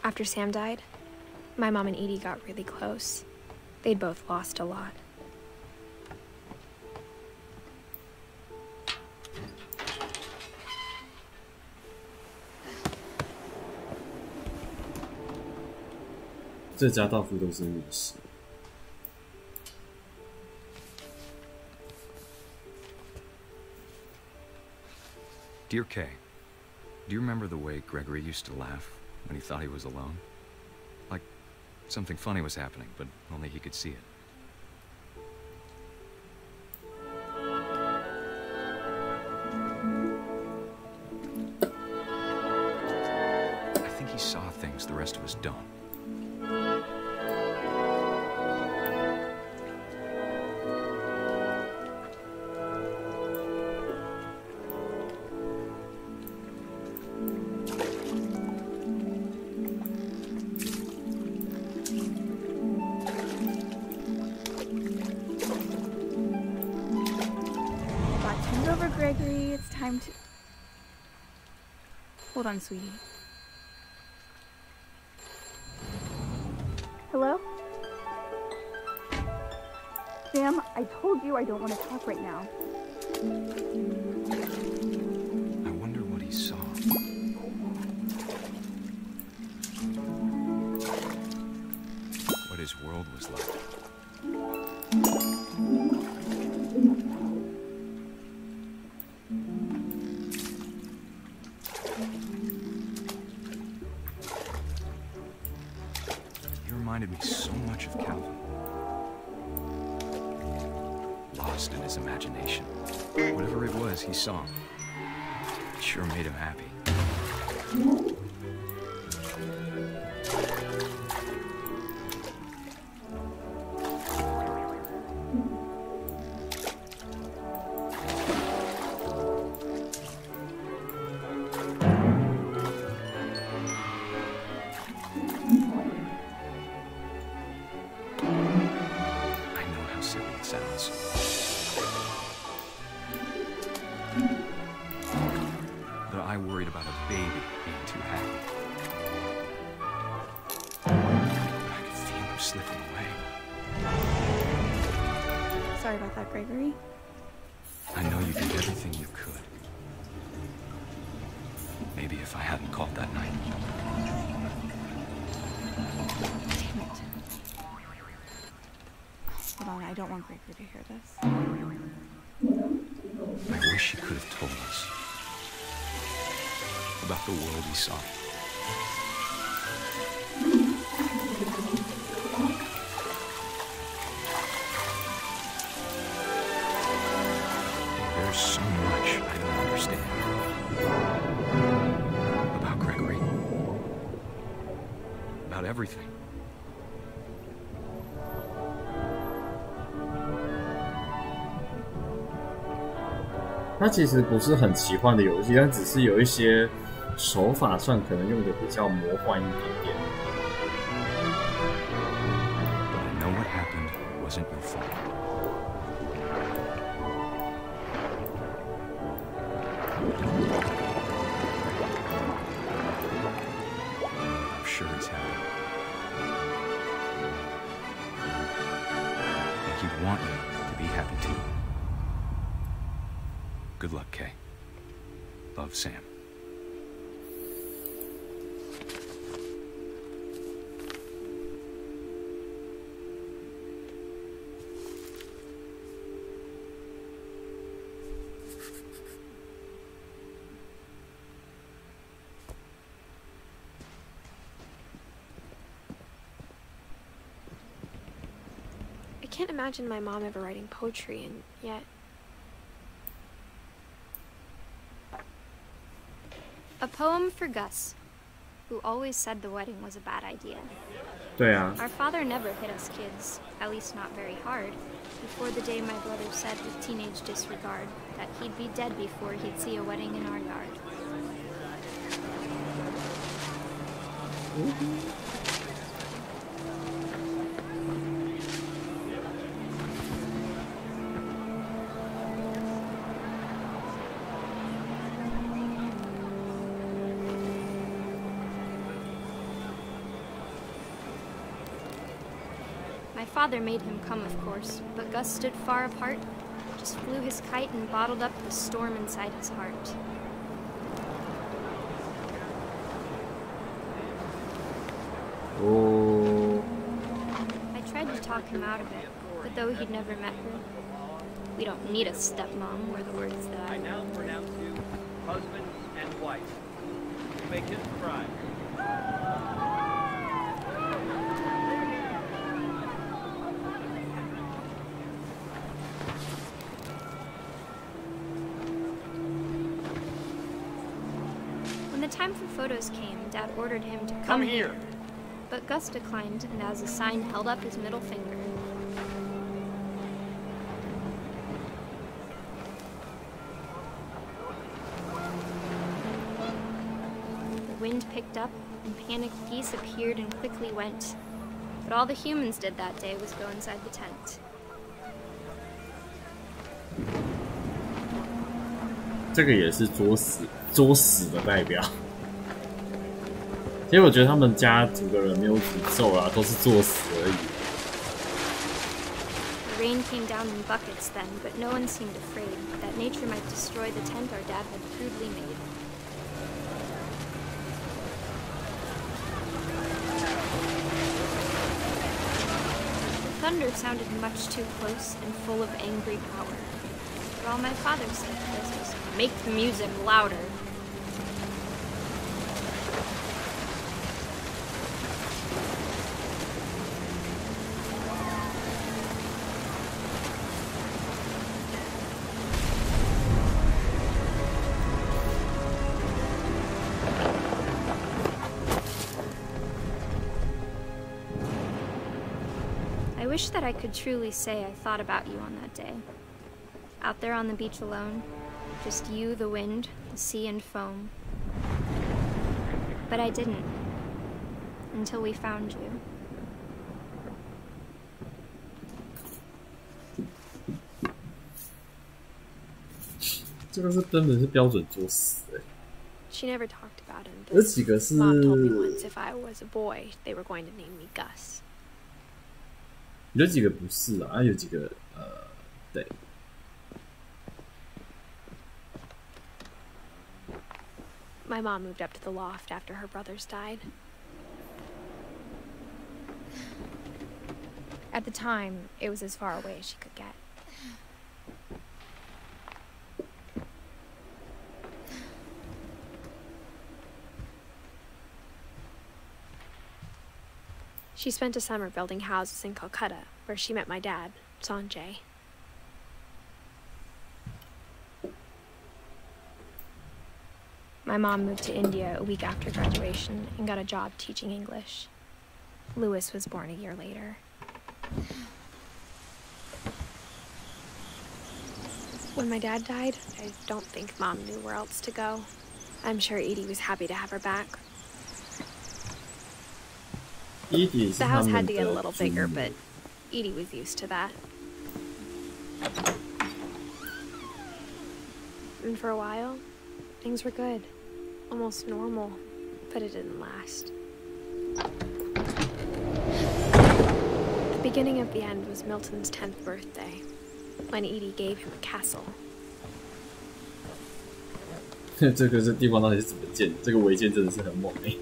After Sam died, My mom and Edie got really close. They'd both lost a lot.这家到处都是密室。Dear Kay, do you remember the way Gregory used to laugh when he thought he was alone? Like something funny was happening, but only he could see it. I think he saw things the rest of us don't. Gregory, it's time to... Hold on, sweetie. Hello? Sam, I told you I don't want to talk right now. I wonder what he saw. What his world was like. Reminded me so much of Calvin. Lost in his imagination. Whatever it was he saw, it sure made him happy. But I worried about a baby being too happy. I could feel him slipping away. Sorry about that, Gregory. I know you did everything you could. Maybe if I hadn't called that night. Damn it. Hold on, I don't want Gregory to hear this. I wish he could have told us about the world he saw. There's so much I don't understand about Gregory, about everything.它其实不是很奇幻的游戏，但只是有一些手法上可能用的比较魔幻一点点。But I know what happened wasn't your fault. I'm sure he's happy. And he'd want you to be happy too. Good luck, Kay. Love, Sam. I can't imagine my mom ever writing poetry, and yet... A poem for Gus, who always said the wedding was a bad idea. 对啊。 Our father never hit us kids, at least not very hard, before the day my brother said with teenage disregard that he'd be dead before he'd see a wedding in our yard. My father made him come, of course, but Gus stood far apart, just flew his kite and bottled up the storm inside his heart. Oh. I tried to talk him out of it, but though he'd never met her, we don't need a stepmom, were the words that I now pronounce you husband and wife. You may kiss the bride. When the time for photos came, Dad ordered him to Come here. But Gus declined, and as a sign held up his middle finger. The wind picked up, and panicked geese appeared and quickly went. But all the humans did that day was go inside the tent. 这个也是作死的代表。其实我觉得他们家整个人没有诅咒啦，都是作死而已。The rain came down in buckets then, but no one seemed afraid that nature might destroy the tent our dad had crudely made. The thunder sounded much too close and full of angry power. But all my father said was, "Make the music louder." I wish that I could truly say I thought about you on that day. Out there on the beach alone, just you, the wind, the sea, and foam. But I didn't, until we found you. 这个是根本是标准作死欸。 She never talked about him. 有几个是 Mom told me once if I was a boy, they were going to name me Gus. 有几个不是啊，有几个对。My mom moved up to the loft after her brothers died. At the time, it was as far away as she could get. She spent a summer building houses in Calcutta, where she met my dad, Sanjay. My mom moved to India a week after graduation and got a job teaching English. Louis was born a year later. When my dad died, I don't think Mom knew where else to go. I'm sure Edie was happy to have her back. The house had to get a little bigger, but Edie was used to that. And for a while, things were good. Almost normal, but it didn't last. The beginning of the end was Milton's 10th birthday, when Edie gave him a castle. 这个地方到底是怎么建？这个违建真的是很猛欸。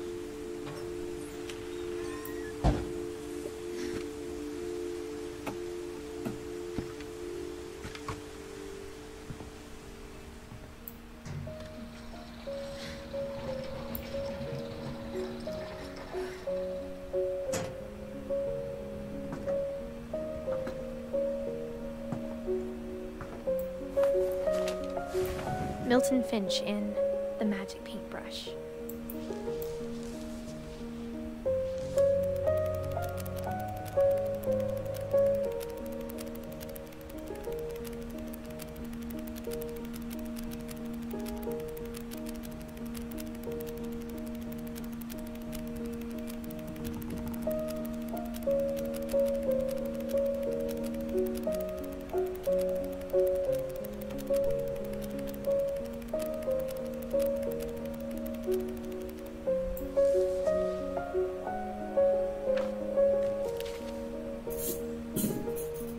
Milton Finch in The Magic Paintbrush.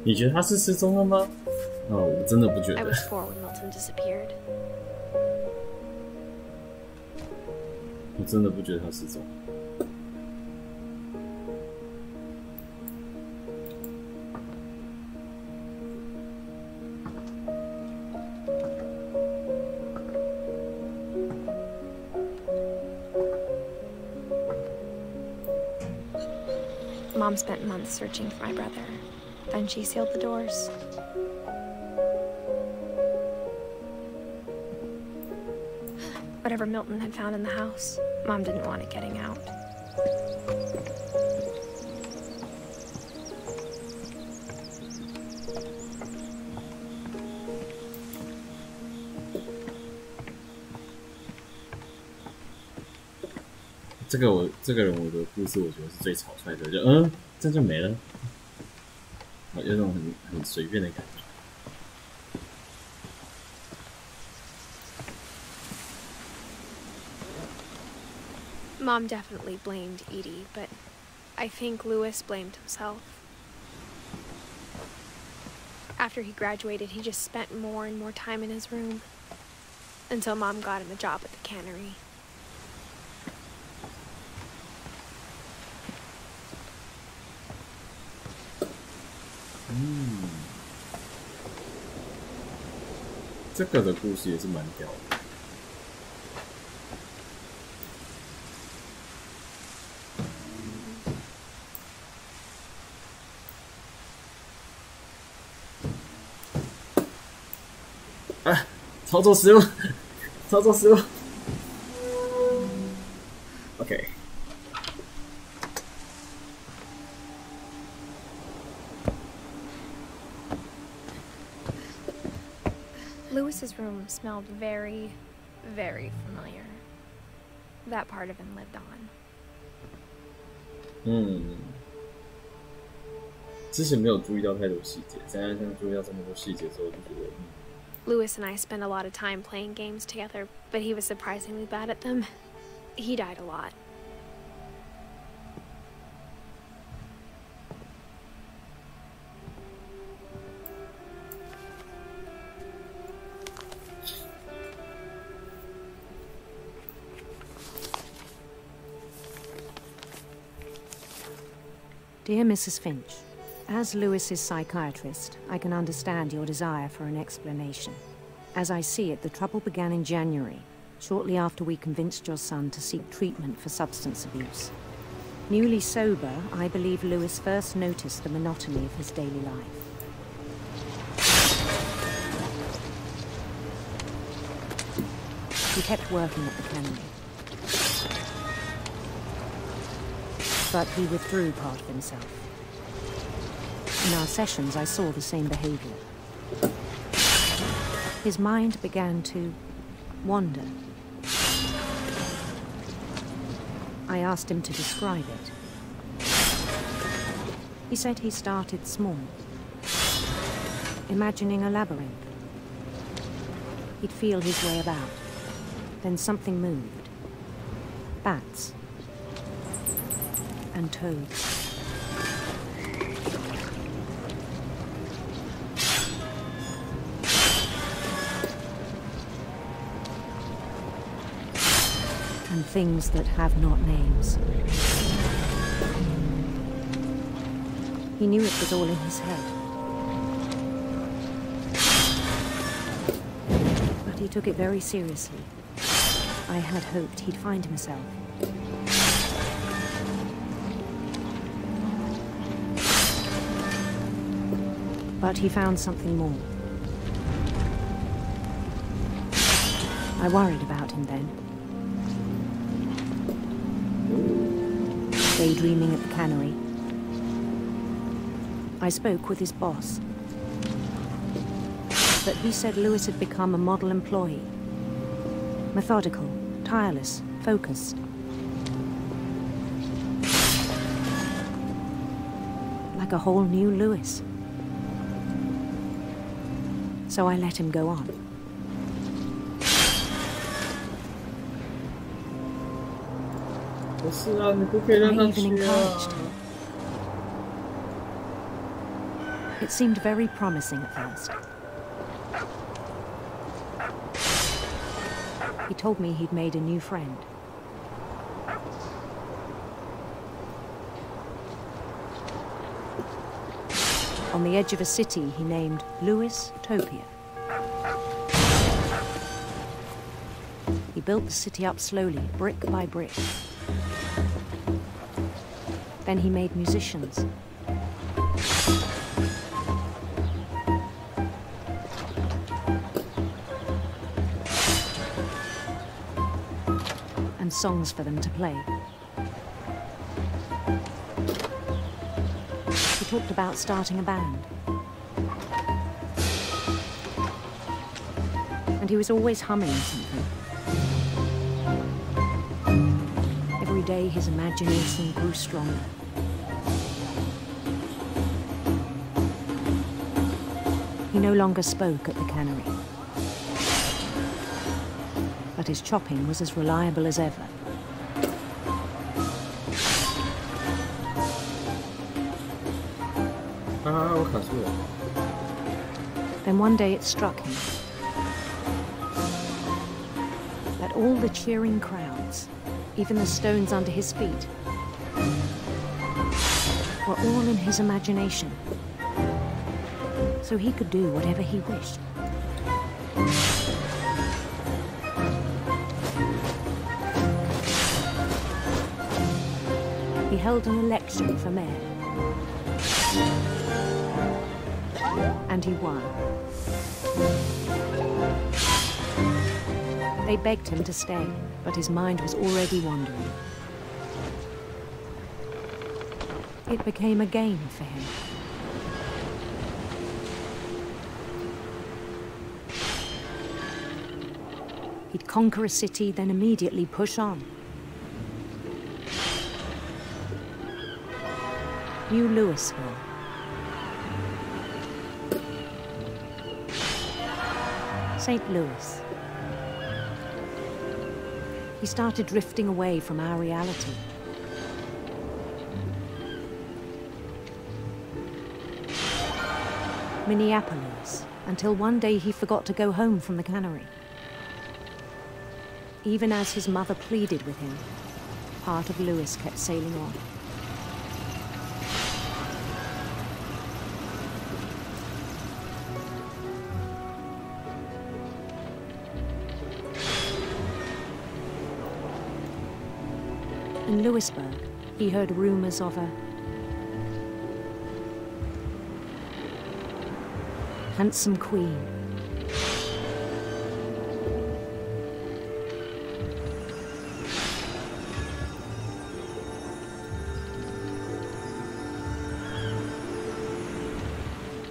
你觉得他是失踪了吗？我真的不觉得。 I was 4 when Milton disappeared. 我真的不觉得他失踪。Mom spent months searching for my brother. Then she sealed the doors. Whatever Milton had found in the house, Mom didn't want it getting out. “这个人我的故事，我觉得是最草率的，就这样就没了，有种很随便的感觉。” Mom definitely blamed Edie, but I think Lewis blamed himself. After he graduated, he just spent more and more time in his room until Mom got him a job at the cannery. “这个的故事也是蛮屌的。” 操作失误，操作失误。OK。Lewis's room smelled very, very familiar. That part of him lived on. 之前没有注意到太多细节，现在注意到这么多细节之后，就觉得Lewis and I spent a lot of time playing games together, but he was surprisingly bad at them. He died a lot. Dear Mrs. Finch, as Lewis's psychiatrist, I can understand your desire for an explanation. As I see it, the trouble began in January, shortly after we convinced your son to seek treatment for substance abuse. Newly sober, I believe Lewis first noticed the monotony of his daily life. He kept working at the cannery. But he withdrew part of himself. In our sessions, I saw the same behavior. His mind began to wander. I asked him to describe it. He said he started small, imagining a labyrinth. He'd feel his way about. Then something moved. Bats. And toads. And things that have not names. He knew it was all in his head. But he took it very seriously. I had hoped he'd find himself. But he found something more. I worried about him then. Daydreaming at the cannery. I spoke with his boss. But he said Lewis had become a model employee. Methodical, tireless, focused. Like a whole new Lewis. So I let him go on. I even encouraged him. It It seemed very promising at first. He told me he'd made a new friend. On the edge of a city he named Louis Topia. He built the city up slowly, brick by brick. Then he made musicians. And songs for them to play. He talked about starting a band. And he was always humming something. Every day his imagination grew stronger. He no longer spoke at the cannery. But his chopping was as reliable as ever. Then one day it struck him that all the cheering crowds, even the stones under his feet, were all in his imagination, so he could do whatever he wished. He held an election for mayor. And he won. They begged him to stay, but his mind was already wandering. It became a game for him. He'd conquer a city, then immediately push on. New Louisville. St. Louis. He started drifting away from our reality. Minneapolis, until one day he forgot to go home from the cannery. Even as his mother pleaded with him, part of Louis kept sailing on. In Louisburg, he heard rumors of a handsome queen.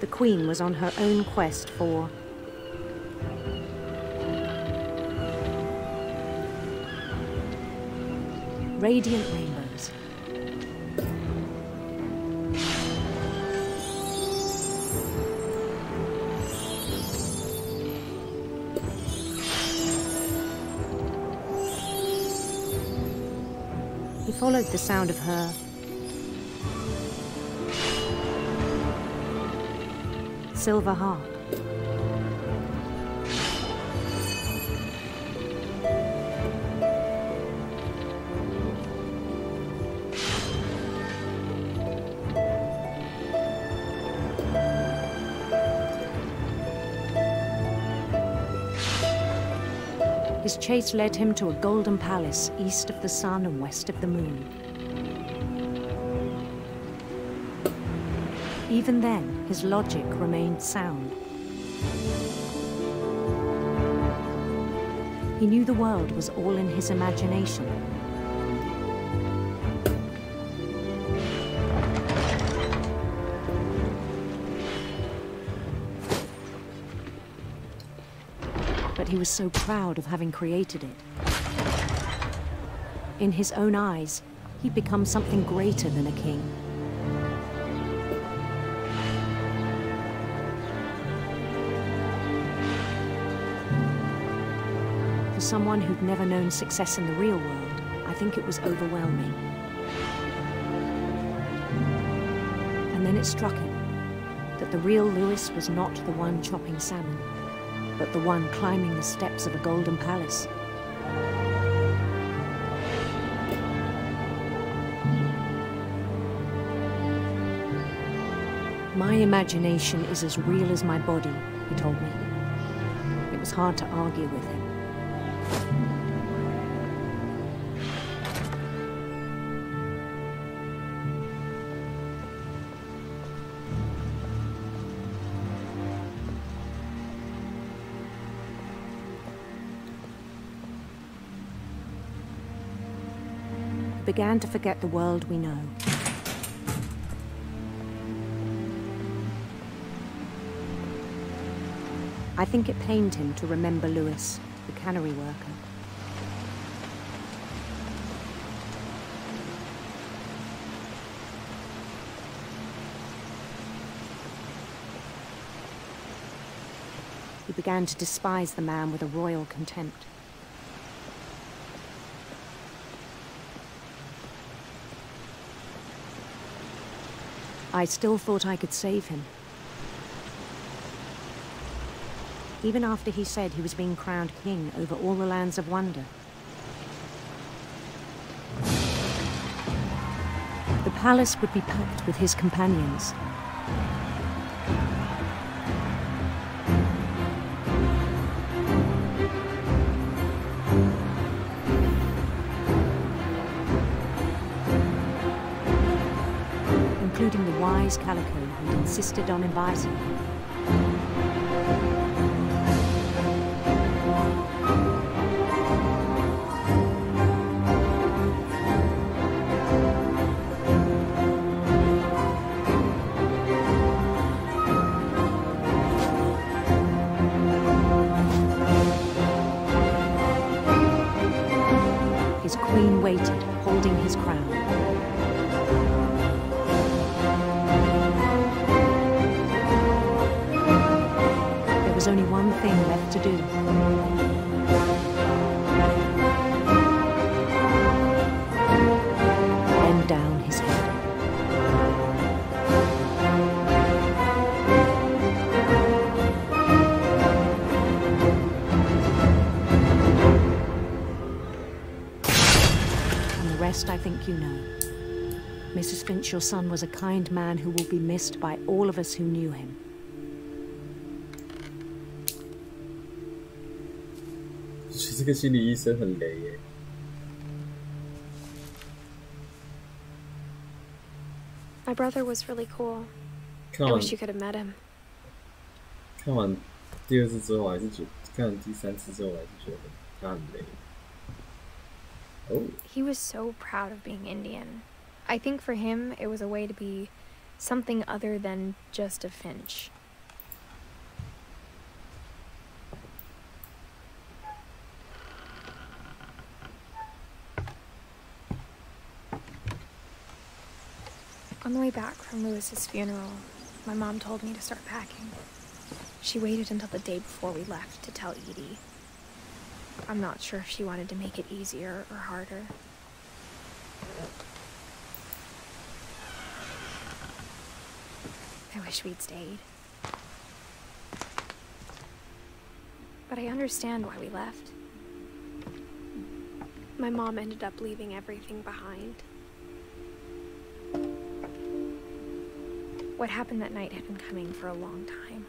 The queen was on her own quest for radiant rainbows. He followed the sound of her silver harp. His chase led him to a golden palace east of the sun and west of the moon. Even then, his logic remained sound. He knew the world was all in his imagination. But he was so proud of having created it. In his own eyes, he'd become something greater than a king. For someone who'd never known success in the real world, I think it was overwhelming. And then it struck him that The real Lewis was not the one chopping salmon, but the one climbing the steps of a golden palace. My imagination is as real as my body, he told me. It was hard to argue with him. I began to forget the world we know. I think it pained him to remember Lewis, the cannery worker. He began to despise the man with a royal contempt. I still thought I could save him. Even after he said he was being crowned king over all the lands of wonder. The palace would be packed with his companions. Including the wise Calico who'd insisted on inviting him. His queen waited, holding his crown. There was only one thing left to do. Bend down his head. I think you know. Mrs. Finch, your son was a kind man who will be missed by all of us who knew him. My brother was really cool. I wish you could have met him. 看完第二次之后，我还是觉得看完第三次之后，我还是觉得他很累。 He was so proud of being Indian. I think for him, it was a way to be something other than just a Finch. On the way back from Lewis's funeral, my mom told me to start packing. She waited until the day before we left to tell Edie. I'm not sure if she wanted to make it easier or harder. I wish we'd stayed. But I understand why we left. My mom ended up leaving everything behind. What happened that night had been coming for a long time.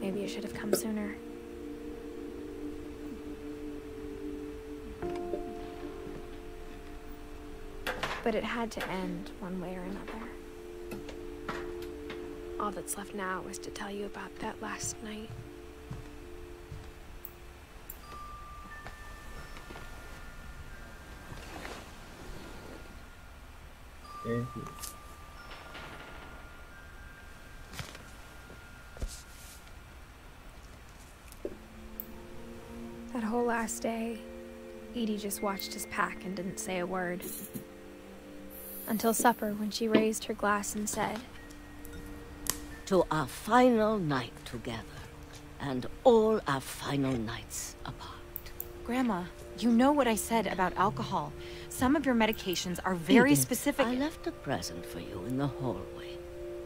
Maybe it should have come sooner. But it had to end one way or another. All that's left now is to tell you about that last night. That whole last day, Edie just watched us pack and didn't say a word. Until supper, when she raised her glass and said, "To our final night together, and all our final nights apart." Grandma, you know what I said about alcohol. Some of your medications are very Edith, specific. I left a present for you in the hallway.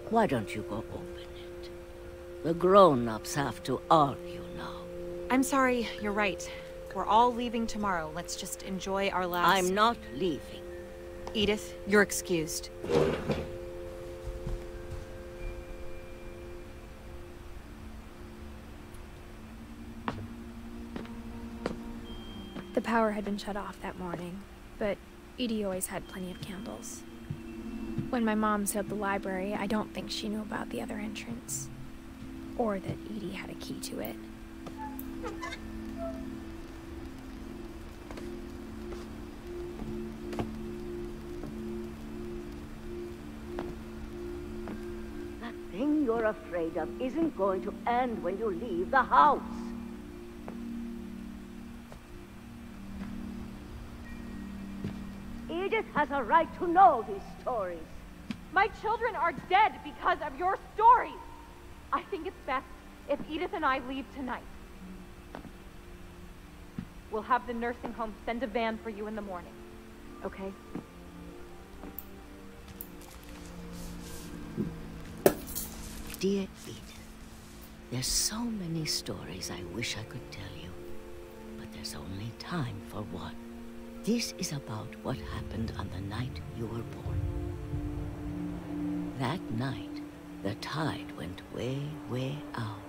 Why don't you go open it? The grown-ups have to argue now. I'm sorry, you're right. We're all leaving tomorrow. Let's just enjoy our last... I'm not leaving. Edith, you're excused. The power had been shut off that morning, but Edie always had plenty of candles. When my mom sealed the library, I don't think she knew about the other entrance. Or that Edie had a key to it. That thing you're afraid of isn't going to end when you leave the house. Edith has a right to know these stories. My children are dead because of your stories. I think it's best if Edith and I leave tonight. We'll have the nursing home send a van for you in the morning, okay? Dear Edith, there's so many stories I wish I could tell you, but there's only time for one. This is about what happened on the night you were born. That night, the tide went way, way out.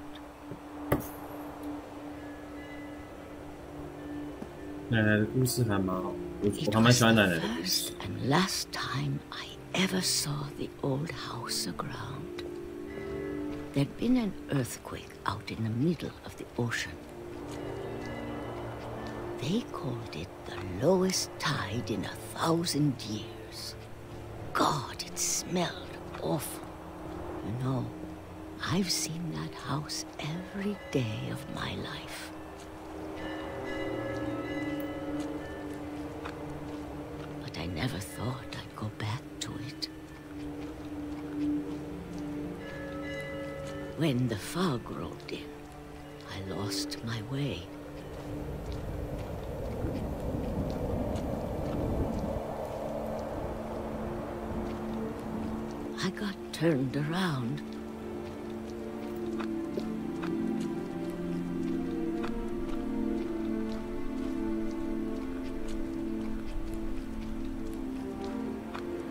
It was the first and last time I ever saw the old house aground. There'd been an earthquake out in the middle of the ocean. They called it the lowest tide in 1,000 years. God, it smelled awful. You know, I've seen that house every day of my life. But I never thought I'd go back to it. When the fog rolled in, I lost my way. I got turned around.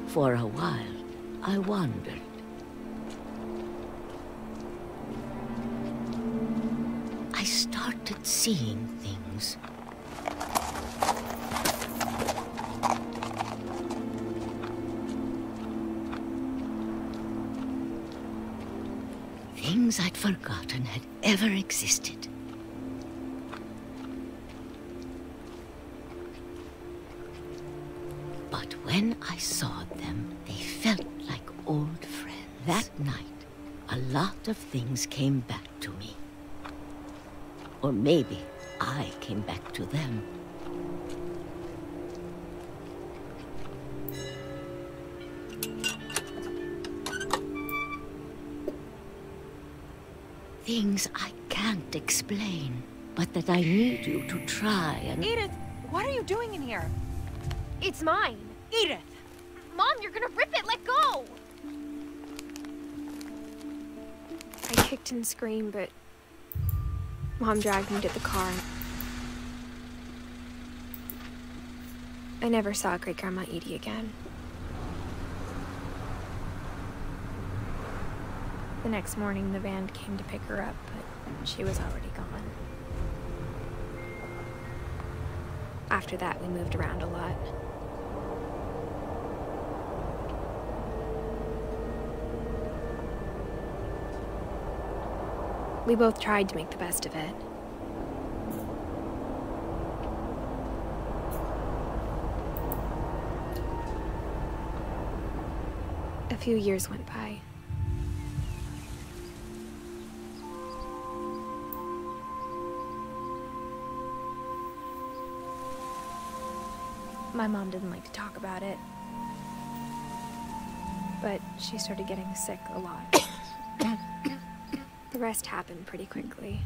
For a while, I wandered. I started seeing things. Things I'd forgotten had ever existed. But when I saw them, they felt like old friends. That night, a lot of things came back to me. Or maybe I came back to them. Things I can't explain, but that I need you to try and... Edith, what are you doing in here? It's mine. Edith! Mom, you're gonna rip it! Let go! I kicked and screamed, but Mom dragged me to the car. I never saw Great-Grandma Edie again. The next morning, the van came to pick her up, but she was already gone. After that, we moved around a lot. We both tried to make the best of it. A few years went by. My mom didn't like to talk about it, but she started getting sick a lot. The rest happened pretty quickly.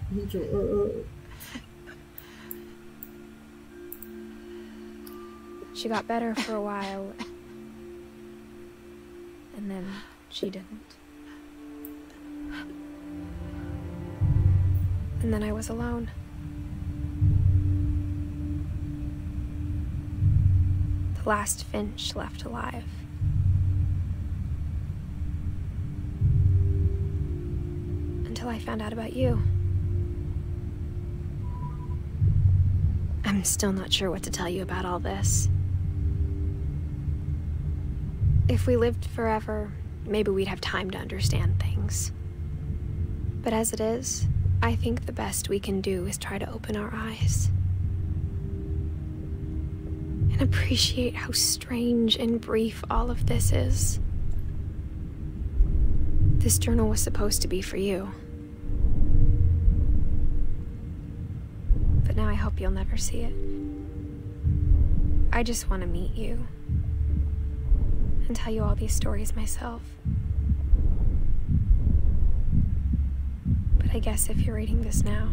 She got better for a while, and then she didn't. And then I was alone. The last Finch left alive. Until I found out about you. I'm still not sure what to tell you about all this. If we lived forever, maybe we'd have time to understand things. But as it is, I think the best we can do is try to open our eyes. And appreciate how strange and brief all of this is. This journal was supposed to be for you. But now I hope you'll never see it. I just want to meet you. And tell you all these stories myself. But I guess if you're reading this now,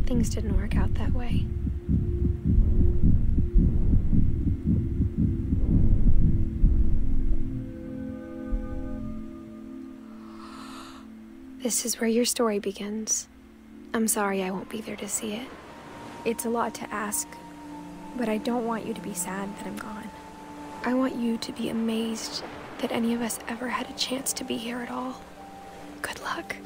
things didn't work out that way. This is where your story begins. I'm sorry I won't be there to see it. It's a lot to ask, but I don't want you to be sad that I'm gone. I want you to be amazed that any of us ever had a chance to be here at all. Good luck.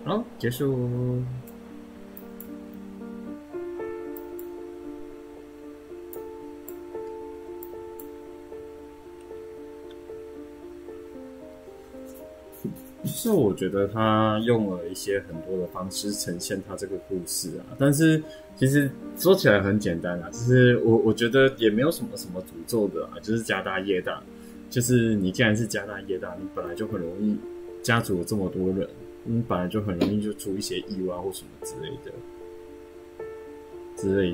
好，结束。就是我觉得他用了一些很多的方式呈现他这个故事啊，但是其实说起来很简单啊，就是我觉得也没有什么诅咒的啊，就是家大业大，就是你既然是家大业大，你本来就很容易家族有这么多人。本来就很容易就出一些意外或什么之类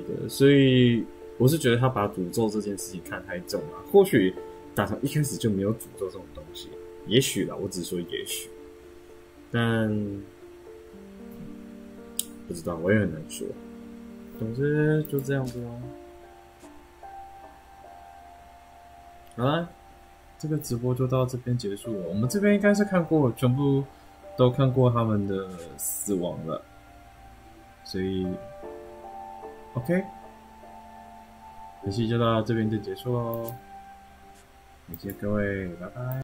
的，所以我是觉得他把诅咒这件事情看太重了。或许打从一开始就没有诅咒这种东西，也许啦，我只说也许，但不知道，我也很难说。总之就这样子咯。好啦，这个直播就到这边结束了。我们这边应该是看过全部。都看过他们的死亡了，所以 OK， 本期就到这边就结束喽，感谢各位，拜拜。